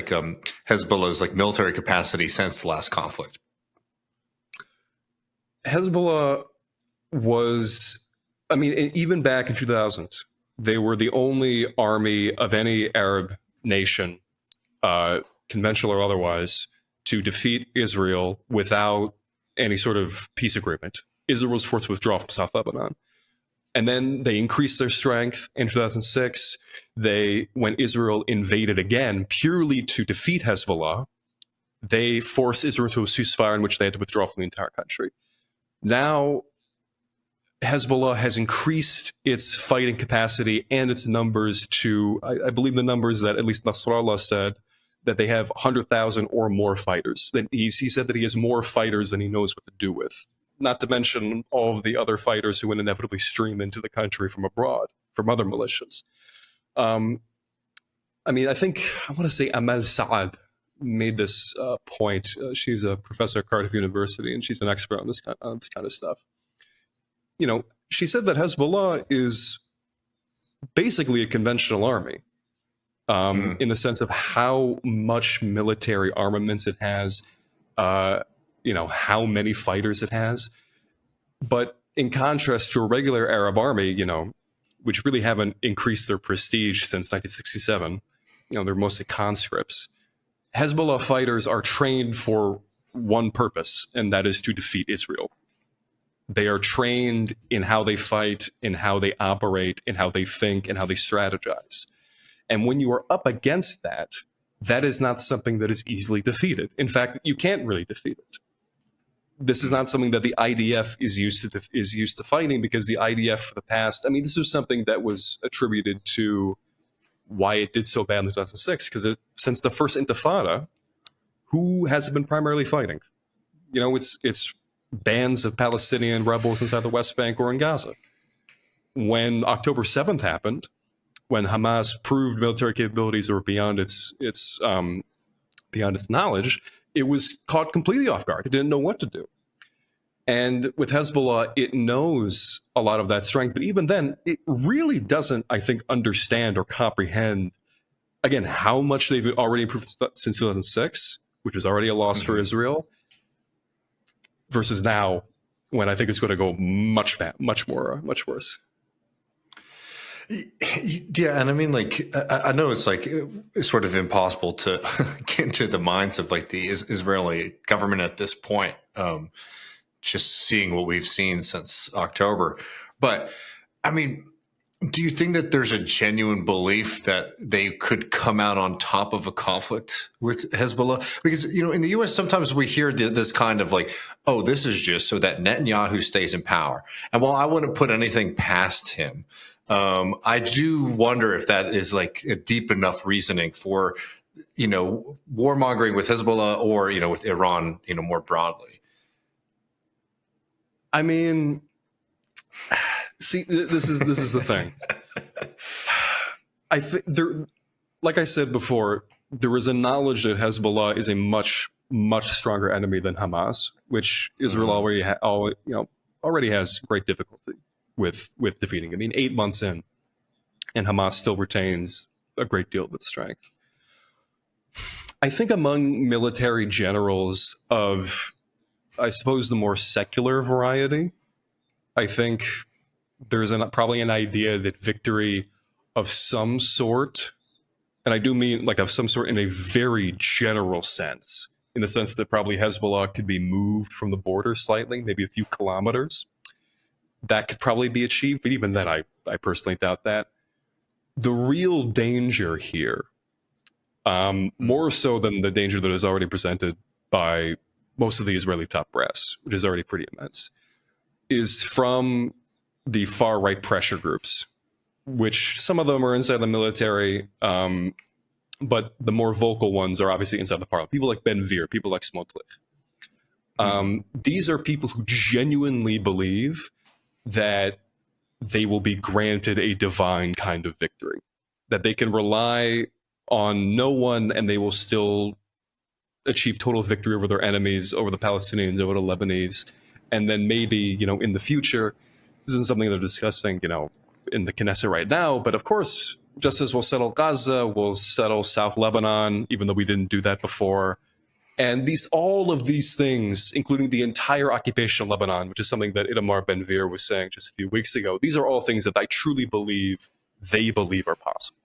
Hezbollah's military capacity since the last conflict? Hezbollah was, I mean, even back in 2000, they were the only army of any Arab nation, conventional or otherwise, to defeat Israel without any sort of peace agreement. Israel was forced to withdraw from South Lebanon. And then they increased their strength in 2006. When Israel invaded again, purely to defeat Hezbollah, they forced Israel to a ceasefire in which they had to withdraw from the entire country. Now, Hezbollah has increased its fighting capacity and its numbers to, I believe the numbers that at least Nasrallah said, that they have 100,000 or more fighters. He said that he has more fighters than he knows what to do with. Not to mention all of the other fighters who would inevitably stream into the country from abroad, from other militias. I mean, I want to say Amal Saad made this point. She's a professor at Cardiff University, and she's an expert on this kind of stuff. She said that Hezbollah is basically a conventional army in the sense of how much military armaments it has, how many fighters it has. But in contrast to a regular Arab army, which really haven't increased their prestige since 1967, they're mostly conscripts. Hezbollah fighters are trained for one purpose, and that is to defeat Israel. They are trained in how they fight, in how they operate, in how they think, and how they strategize. And when you are up against that, that is not something that is easily defeated. In fact, you can't really defeat it. This is not something that the IDF is used to fighting, because the IDF for the past, I mean, this was something that was attributed to why it did so bad in 2006, because since the first Intifada, who has it been primarily fighting? It's bands of Palestinian rebels inside the West Bank or in Gaza. When October 7th happened, when Hamas proved military capabilities that were beyond its knowledge, it was caught completely off guard. It didn't know what to do. And with Hezbollah, it knows a lot of that strength, but even then, it really doesn't, I think, understand or comprehend, again, how much they've already improved since 2006, which was already a loss for Israel, versus now, when I think it's going to go much worse. Yeah, and I mean, like, I know it's like it's sort of impossible to get into the minds of like the Israeli government at this point. Just seeing what we've seen since October. But I mean, do you think that there's a genuine belief that they could come out on top of a conflict with Hezbollah? Because, you know, in the U.S., sometimes we hear this kind of like, oh, this is just so that Netanyahu stays in power. And while I wouldn't put anything past him, I do wonder if that is like a deep enough reasoning for, you know, warmongering with Hezbollah or, you know, with Iran, you know, more broadly. I mean, see, this is the thing. I think there, like I said before, there is a knowledge that Hezbollah is a much stronger enemy than Hamas, which Israel already has great difficulty with defeating. I mean, 8 months in, and Hamas still retains a great deal of its strength. I think among military generals of, I suppose, the more secular variety, I think there's probably an idea that victory of some sort, and I do mean like of some sort in a very general sense, in the sense that probably Hezbollah could be moved from the border slightly, maybe a few kilometers. That could probably be achieved, but even then, I personally doubt that. The real danger here, more so than the danger that is already presented by most of the Israeli top brass, which is already pretty immense, is from the far-right pressure groups, which some of them are inside the military, but the more vocal ones are obviously inside the parliament. People like Ben-Gvir, people like Smotrich. These are people who genuinely believe that they will be granted a divine kind of victory, that they can rely on no one and they will still achieve total victory over their enemies, over the Palestinians, over the Lebanese. And then maybe, you know, in the future, this isn't something they're discussing, you know, in the Knesset right now, but of course, just as we'll settle Gaza, we'll settle South Lebanon, even though we didn't do that before. And all of these things, including the entire occupation of Lebanon, which is something that Itamar Ben-Gvir was saying just a few weeks ago, these are all things that I truly believe they believe are possible.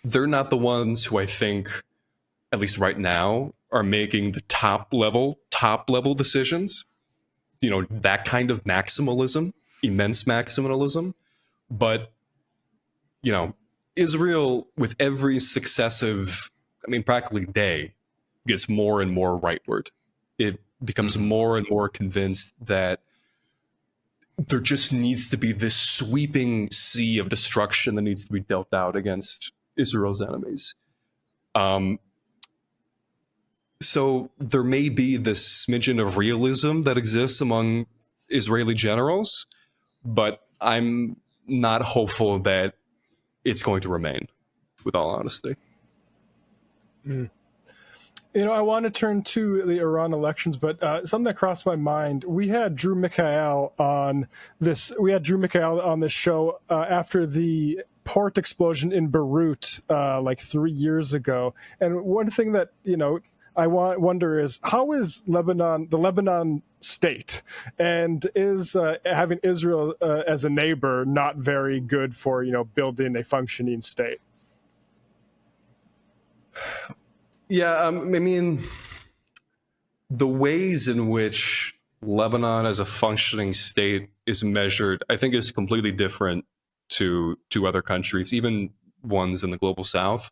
They're not the ones who I think, at least right now, are making the top level decisions. You know, that kind of maximalism, immense maximalism. But, you know, Israel, with every successive, I mean, practically day, gets more and more rightward. It becomes more and more convinced that there just needs to be this sweeping sea of destruction that needs to be dealt out against Israel's enemies. So there may be this smidgen of realism that exists among Israeli generals, but I'm not hopeful that it's going to remain, with all honesty. You know, I want to turn to the Iran elections, but something that crossed my mind. We had Drew Mikhail on this. We had Drew Mikhail on this show after the port explosion in Beirut, like 3 years ago. And one thing that, you know, I wonder is, how is Lebanon, the Lebanon state, and is having Israel as a neighbor not very good for, you know, building a functioning state? Yeah, I mean, the ways in which Lebanon as a functioning state is measured, I think, is completely different to other countries, even ones in the global south.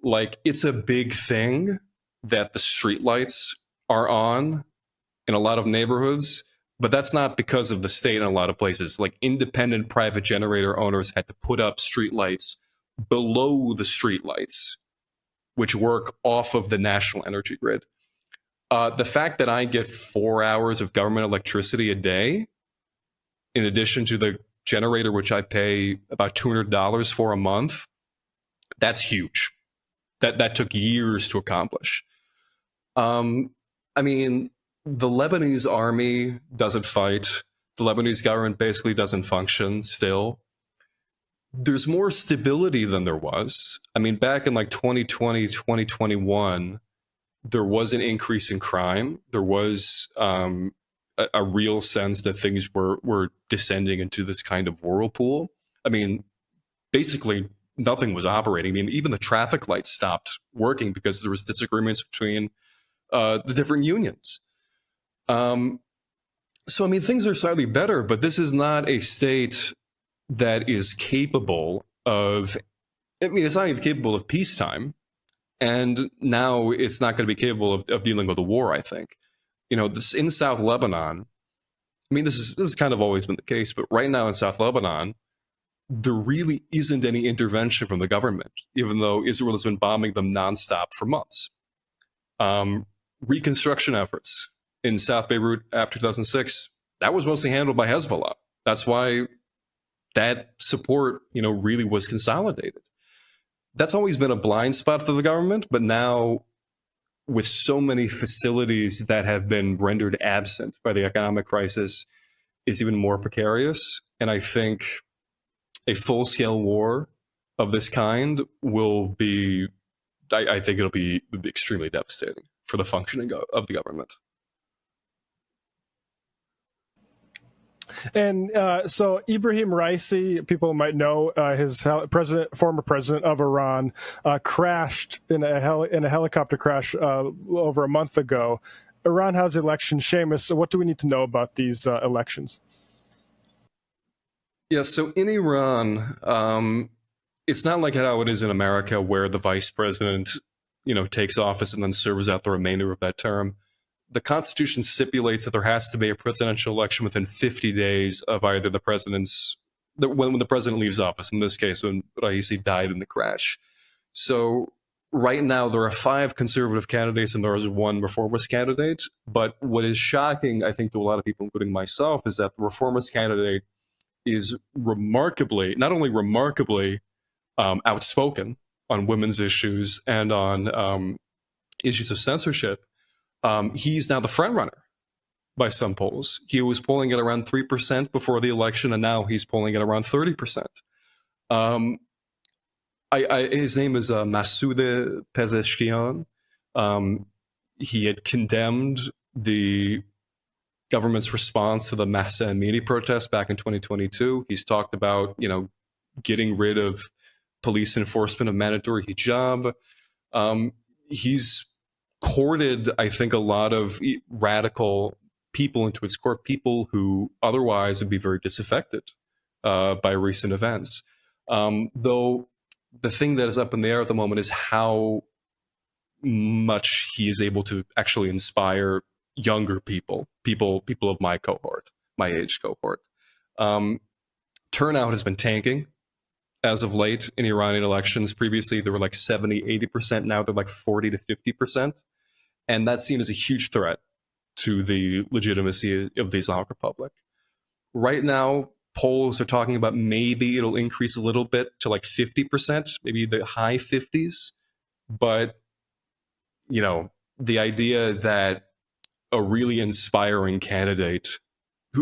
Like, it's a big thing that the streetlights are on in a lot of neighborhoods, but that's not because of the state in a lot of places. Like, independent private generator owners had to put up streetlights below the streetlights, which work off of the national energy grid. The fact that I get 4 hours of government electricity a day, in addition to the generator, which I pay about $200 for a month, that's huge. That took years to accomplish. I mean, the Lebanese army doesn't fight. The Lebanese government basically doesn't function still. There's more stability than there was. I mean, back in like 2020, 2021, there was an increase in crime. There was a real sense that things were descending into this kind of whirlpool. I mean, basically nothing was operating. I mean, even the traffic lights stopped working because there was disagreements between the different unions. So, I mean, things are slightly better, but this is not a state that is capable of, I mean, it's not even capable of peacetime. And now it's not going to be capable of dealing with a war, I think. You know, this in South Lebanon, I mean, this has kind of always been the case, but right now in South Lebanon, there really isn't any intervention from the government, even though Israel has been bombing them nonstop for months. Reconstruction efforts in South Beirut after 2006, that was mostly handled by Hezbollah. That's why that support, you know, really was consolidated. That's always been a blind spot for the government, but now with so many facilities that have been rendered absent by the economic crisis, is even more precarious. And I think a full-scale war of this kind will be, I think it'll be extremely devastating for the functioning of the government. And so Ibrahim Raisi, people might know, his former president of Iran, crashed in a helicopter crash over a month ago. Iran has elections. Seamus, so what do we need to know about these elections? Yeah, so in Iran, it's not like how it is in America, where the vice president, you know, takes office and then serves out the remainder of that term. The Constitution stipulates that there has to be a presidential election within 50 days of either the president's, when the president leaves office, in this case, when Raisi died in the crash. So right now, there are 5 conservative candidates and there is 1 reformist candidate. But what is shocking, I think, to a lot of people, including myself, is that the reformist candidate is remarkably, not only remarkably outspoken on women's issues and on issues of censorship, he's now the front runner by some polls. He was polling at around 3% before the election, and now he's polling at around 30%. His name is Masoud Pezeshkian. He had condemned the government's response to the Mahsa Amini protests back in 2022. He's talked about, you know, getting rid of police enforcement of mandatory hijab. He's courted, I think, a lot of radical people into his court, people who otherwise would be very disaffected by recent events. Though the thing that is up in the air at the moment is how much he is able to actually inspire younger people of my cohort, my age cohort. Turnout has been tanking as of late in Iranian elections. Previously, they were like 70, 80%. Now they're like 40 to 50%. And that's seen as a huge threat to the legitimacy of the Islamic Republic. Right now, polls are talking about maybe it'll increase a little bit to like 50%, maybe the high 50s. But, you know, the idea that a really inspiring candidate,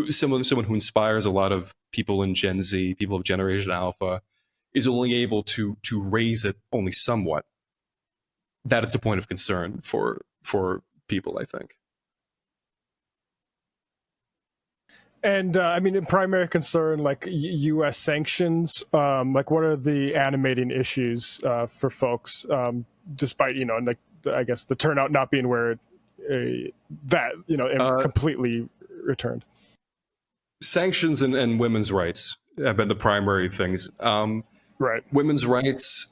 someone who inspires a lot of people in Gen Z, people of Generation Alpha, is only able to raise it only somewhat, that it's a point of concern for people, I think. And I mean, a primary concern, like U.S. sanctions, like what are the animating issues for folks, despite, you know, like I guess the turnout not being where completely returned. Sanctions and women's rights have been the primary things. Right. Women's rights,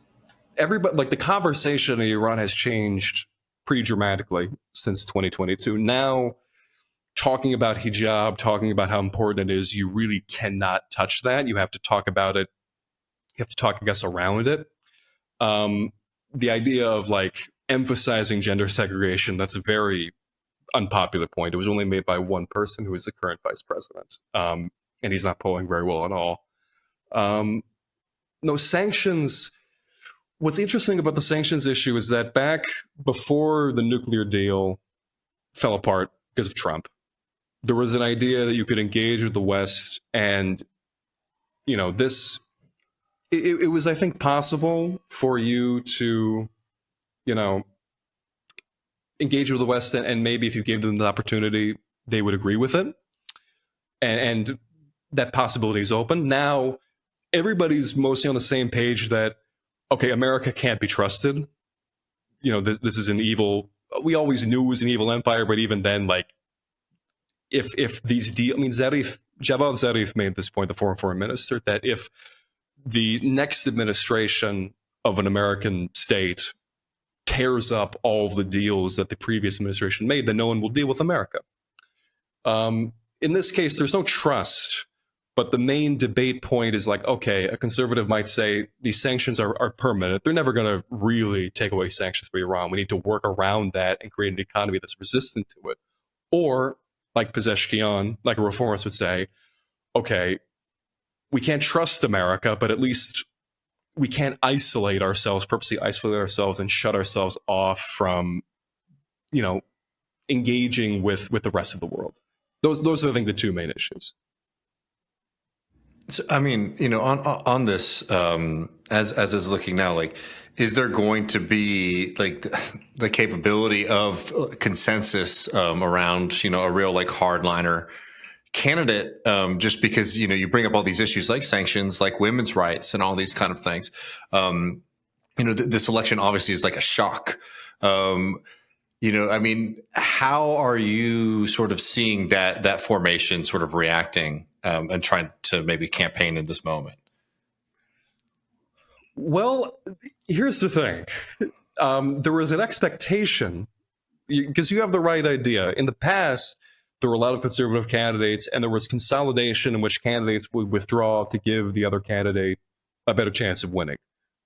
everybody, like the conversation in Iran has changed pretty dramatically since 2022. Now, talking about hijab, talking about how important it is, you really cannot touch that. You have to talk about it. You have to talk, I guess, around it. The idea of like emphasizing gender segregation, that's a very unpopular point. It was only made by one person, who is the current vice president. And he's not polling very well at all. No, sanctions. What's interesting about the sanctions issue is that back before the nuclear deal fell apart, because of Trump. There was an idea that you could engage with the West, and this. It was, I think, possible for you to, engage with the West, and maybe if you gave them the opportunity, they would agree with it. And that possibility is open. Now, everybody's mostly on the same page that, okay, America can't be trusted. This is an evil. We always knew it was an evil empire, but even then, like, if these Javad Zarif made this point, the foreign minister, that if the next administration of an American state tears up all of the deals that the previous administration made, then no one will deal with America. In this case, there's no trust, but the main debate point is like, okay, a conservative might say these sanctions are permanent. They're never going to really take away sanctions for Iran. We need to work around that and create an economy that's resistant to it. Or, like Pezeshkian, like a reformist would say, okay, we can't trust America, but at least we can't purposely isolate ourselves and shut ourselves off from, engaging with the rest of the world. Those are, I think, the two main issues. So, I mean, on this, as is looking now, like, is there going to be like the capability of consensus around, a real like hardliner candidate, just because you bring up all these issues like sanctions, like women's rights, and all these kind of things. This election obviously is like a shock. I mean, how are you sort of seeing that formation sort of reacting and trying to maybe campaign in this moment? Well, here's the thing. There was an expectation, because you have the right idea. In the past, there were a lot of conservative candidates, and there was consolidation in which candidates would withdraw to give the other candidate a better chance of winning.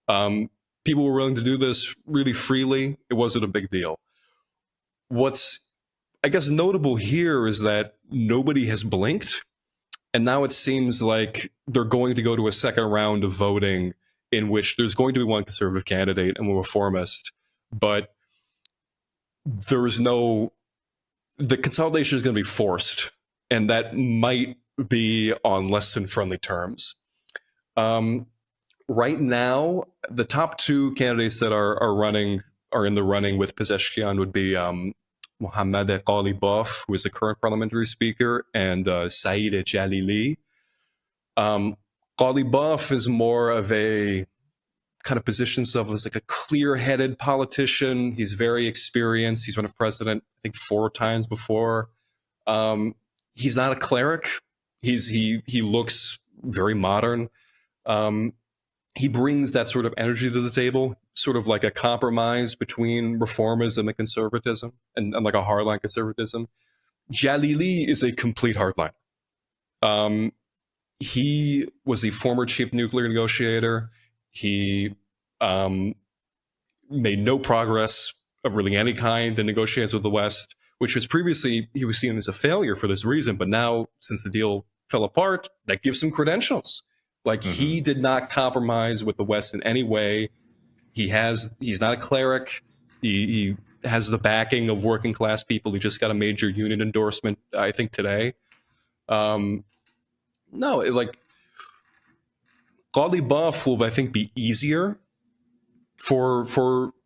People were willing to do this really freely. It wasn't a big deal. What's, I guess, notable here is that nobody has blinked, and now it seems like they're going to go to a second round of voting in which there's going to be one conservative candidate and one reformist, but the consolidation is going to be forced, and that might be on less than friendly terms. Right now, the top two candidates that are in the running with Pezeshkian would be Mohammad Ghalibaf, who is the current parliamentary speaker, and Saeed Jalili. Ghalibaf is more of a kind of positions himself as like a clear-headed politician. He's very experienced. He's run for president, I think, 4 times before. He's not a cleric. He looks very modern. He brings that sort of energy to the table, sort of like a compromise between reformism and conservatism, and like a hardline conservatism. Jalili is a complete hardliner. He was a former chief nuclear negotiator. He made no progress of really any kind in negotiations with the West, which was previously, he was seen as a failure for this reason. But now, since the deal fell apart, that gives him credentials. Like, he did not compromise with the West in any way. He's not a cleric. He has the backing of working class people. He just got a major union endorsement, I think, today. Ghalibaf will, I think, be easier for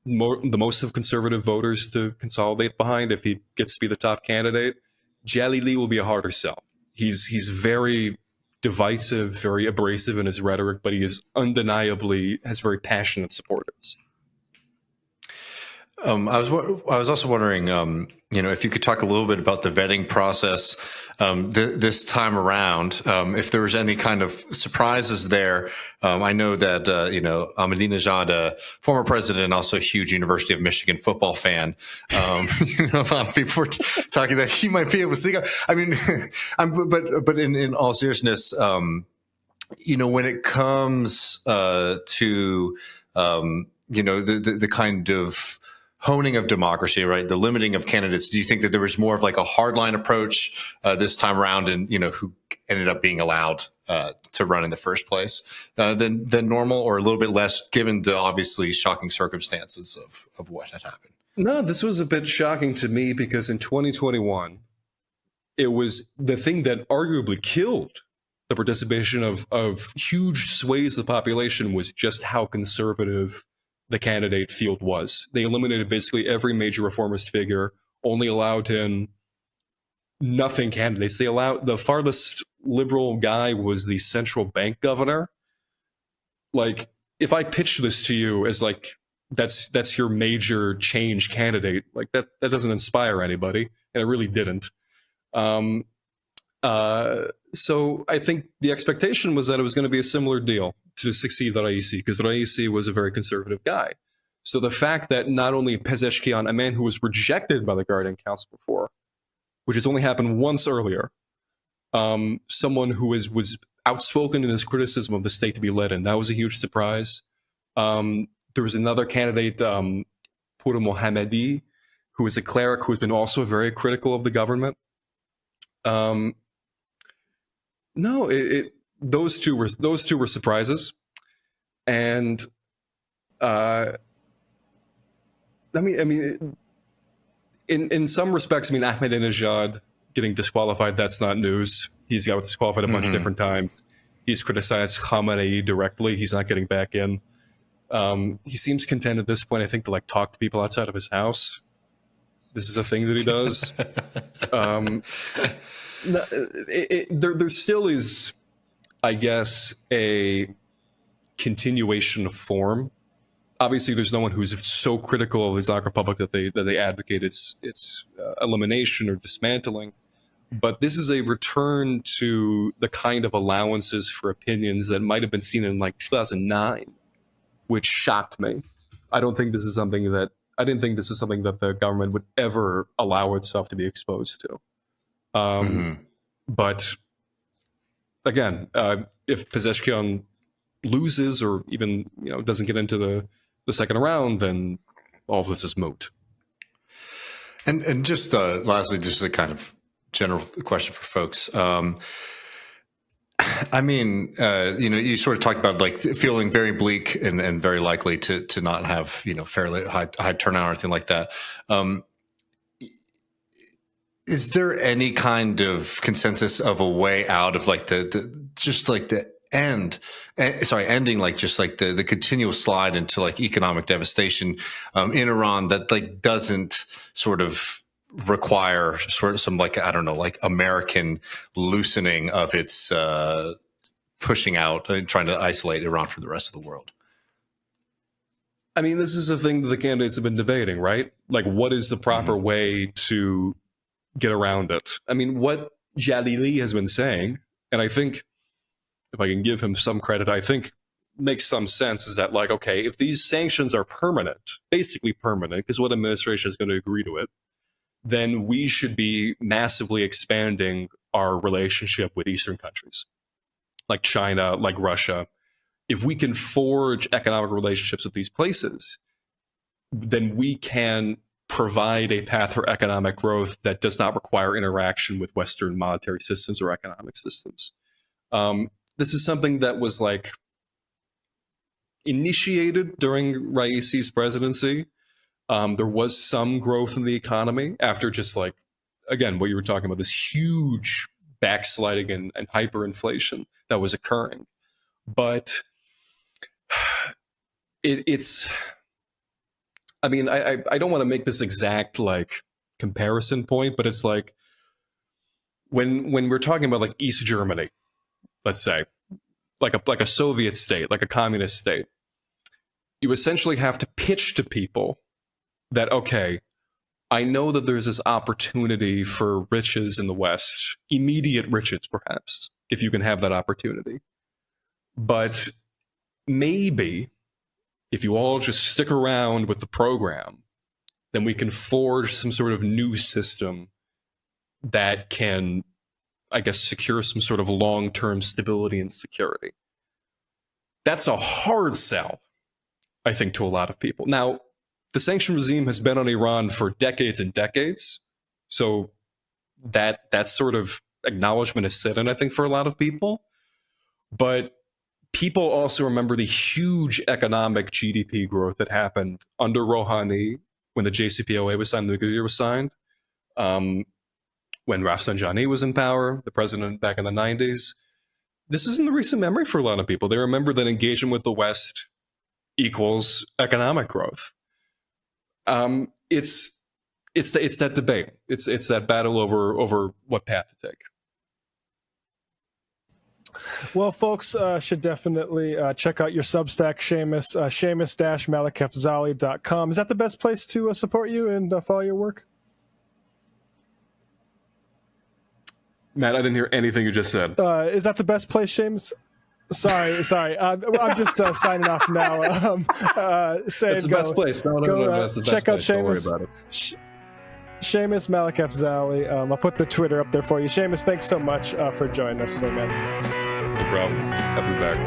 the most of conservative voters to consolidate behind if he gets to be the top candidate. Jalili will be a harder sell. He's very divisive, very abrasive in his rhetoric, but he is undeniably has very passionate supporters. I was also wondering, if you could talk a little bit about the vetting process this time around, if there was any kind of surprises there. I know that, Ahmadinejad, former president, and also a huge University of Michigan football fan, a lot of people were talking that he might be able to sneak up. I mean, but in all seriousness, when it comes to, the kind of honing of democracy, right? The limiting of candidates. Do you think that there was more of like a hardline approach this time around, and who ended up being allowed to run in the first place than normal, or a little bit less, given the obviously shocking circumstances of what had happened? No, this was a bit shocking to me because in 2021, it was the thing that arguably killed the participation of huge swathes of the population was just how conservative the candidate field was. They eliminated basically every major reformist figure, only allowed in nothing candidates. They allowed, the farthest liberal guy was the central bank governor. Like, if I pitch this to you as like, that's your major change candidate, like that doesn't inspire anybody, and it really didn't. So I think the expectation was that it was going to be a similar deal to succeed Raisi, because Raisi was a very conservative guy. So the fact that not only Pezeshkian, a man who was rejected by the Guardian Council before, which has only happened once earlier, someone who was outspoken in his criticism of the state to be led in, that was a huge surprise. There was another candidate, Pur Mohammadi, who is a cleric who has been also very critical of the government. Those two were surprises, and in some respects, Ahmadinejad getting disqualified, that's not news. He's got disqualified a bunch of different times. He's criticized Khamenei directly. He's not getting back in. He seems content at this point, I think, to like talk to people outside of his house. This is a thing that he does. There still is, I guess, a continuation of form. Obviously, there's no one who's so critical of the Islamic Republic that they advocate its elimination or dismantling. But this is a return to the kind of allowances for opinions that might have been seen in like 2009, which shocked me. I didn't think this is something that the government would ever allow itself to be exposed to. But again, if Pezeshkian loses or even doesn't get into the second round, then all of this is moot. And just lastly, just a kind of general question for folks. You sort of talked about like feeling very bleak and very likely to not have fairly high turnout or anything like that. Is there any kind of consensus of a way out of like ending like just like the continual slide into like economic devastation in Iran that like doesn't sort of require sort of some like, I don't know, like American loosening of its pushing out and trying to isolate Iran from the rest of the world? I mean, this is a thing that the candidates have been debating, right? Like, what is the proper way to get around it? I mean, what Jalili has been saying, and I think if I can give him some credit, I think makes some sense, is that like, okay, if these sanctions are permanent, basically permanent, because what administration is going to agree to it, then we should be massively expanding our relationship with Eastern countries, like China, like Russia. If we can forge economic relationships with these places, then we can provide a path for economic growth that does not require interaction with Western monetary systems or economic systems. This is something that was like initiated during Raisi's presidency. There was some growth in the economy after just like, again, what you were talking about, this huge backsliding and hyperinflation that was occurring. But it's, I mean, I don't want to make this exact like comparison point, but it's like when we're talking about like East Germany, let's say, like a Soviet state, like a communist state, you essentially have to pitch to people that, okay, I know that there's this opportunity for riches in the West, immediate riches perhaps, if you can have that opportunity. But maybe if you all just stick around with the program, then we can forge some sort of new system that can, I guess, secure some sort of long-term stability and security. That's a hard sell, I think, to a lot of people. Now, the sanction regime has been on Iran for decades and decades, so that sort of acknowledgement is set in, I think, for a lot of people. But people also remember the huge economic GDP growth that happened under Rouhani when the JCPOA was signed, the nuclear deal was signed, when Rafsanjani was in power, the president back in the 90s. This is in the recent memory for a lot of people. They remember that engagement with the West equals economic growth. It's that debate. It's that battle over what path to take. Well, folks should definitely check out your Substack, Seamus, Seamus-Malekafzali.com. Is that the best place to support you and follow your work? Matt, I didn't hear anything you just said. Is that the best place, Seamus? Sorry. I'm just signing off now. Saying That's the best place. No, that's the best check out place. Don't worry Seamus. about it. Seamus Malekafzali. I'll put the Twitter up there for you. Seamus, thanks so much for joining us, man. No problem. I'll be back.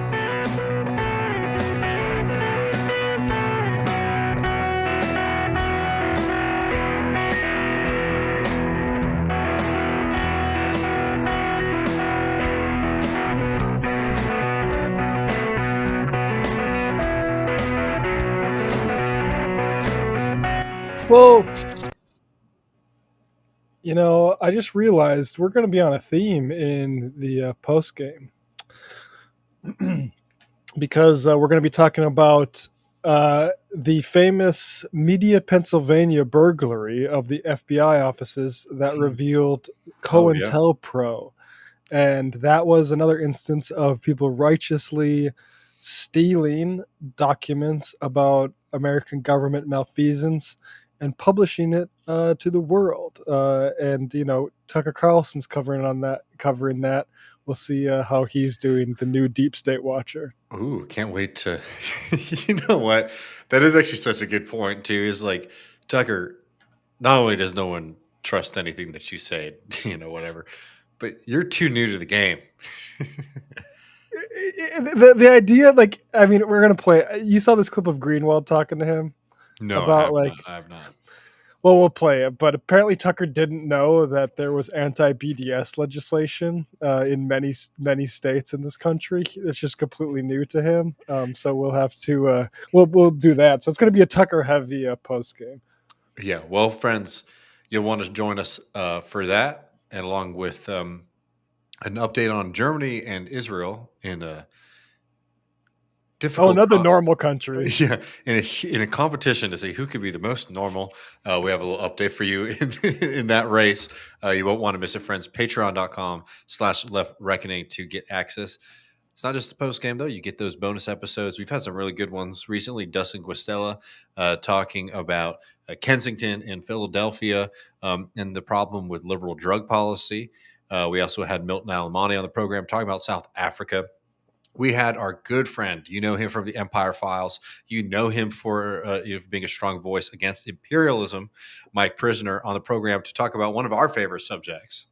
Folks, I just realized we're going to be on a theme in the post game because we're going to be talking about the famous Media Pennsylvania burglary of the FBI offices that revealed COINTELPRO. And that was another instance of people righteously stealing documents about American government malfeasance and publishing it to the world. And Tucker Carlson's covering that. We'll see how he's doing, the new Deep State Watcher. Ooh, can't wait to. You know what? That is actually such a good point too. Is like, Tucker, not only does no one trust anything that you say, whatever, but you're too new to the game. The idea, we're gonna play. You saw this clip of Greenwald talking to him. No, about I have not. Well, we'll play it, but apparently Tucker didn't know that there was anti-BDS legislation in many states in this country. It's just completely new to him. So we'll have to we'll do that. So it's going to be a Tucker-heavy post game. Yeah, well, friends, you'll want to join us for that, and along with an update on Germany and Israel in a difficult. Another normal country. Yeah, in a competition to see who could be the most normal. We have a little update for you in that race. You won't want to miss it, friends. Patreon.com/leftreckoning to get access. It's not just the post game though. You get those bonus episodes. We've had some really good ones recently. Dustin Guastella talking about Kensington and Philadelphia and the problem with liberal drug policy. We also had Milton Alamani on the program talking about South Africa. We had our good friend, you know him from the Empire Files. You know him for being a strong voice against imperialism, Mike Prisoner, on the program to talk about one of our favorite subjects,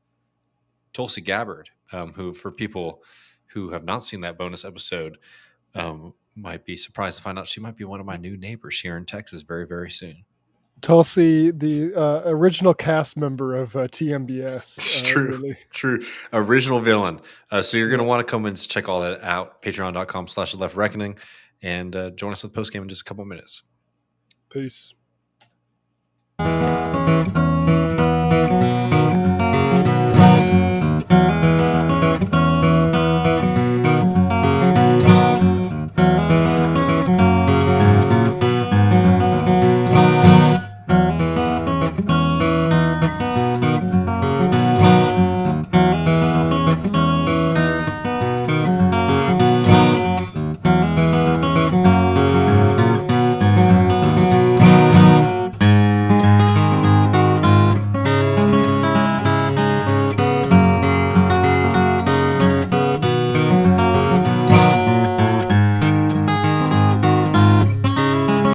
Tulsi Gabbard, who, for people who have not seen that bonus episode, might be surprised to find out she might be one of my new neighbors here in Texas very, very soon. Tulsi, the original cast member of TMBS. It's true. Really. True. Original villain. So you're going to want to come and check all that out. Patreon.com/leftreckoning and join us at the postgame in just a couple of minutes. Peace.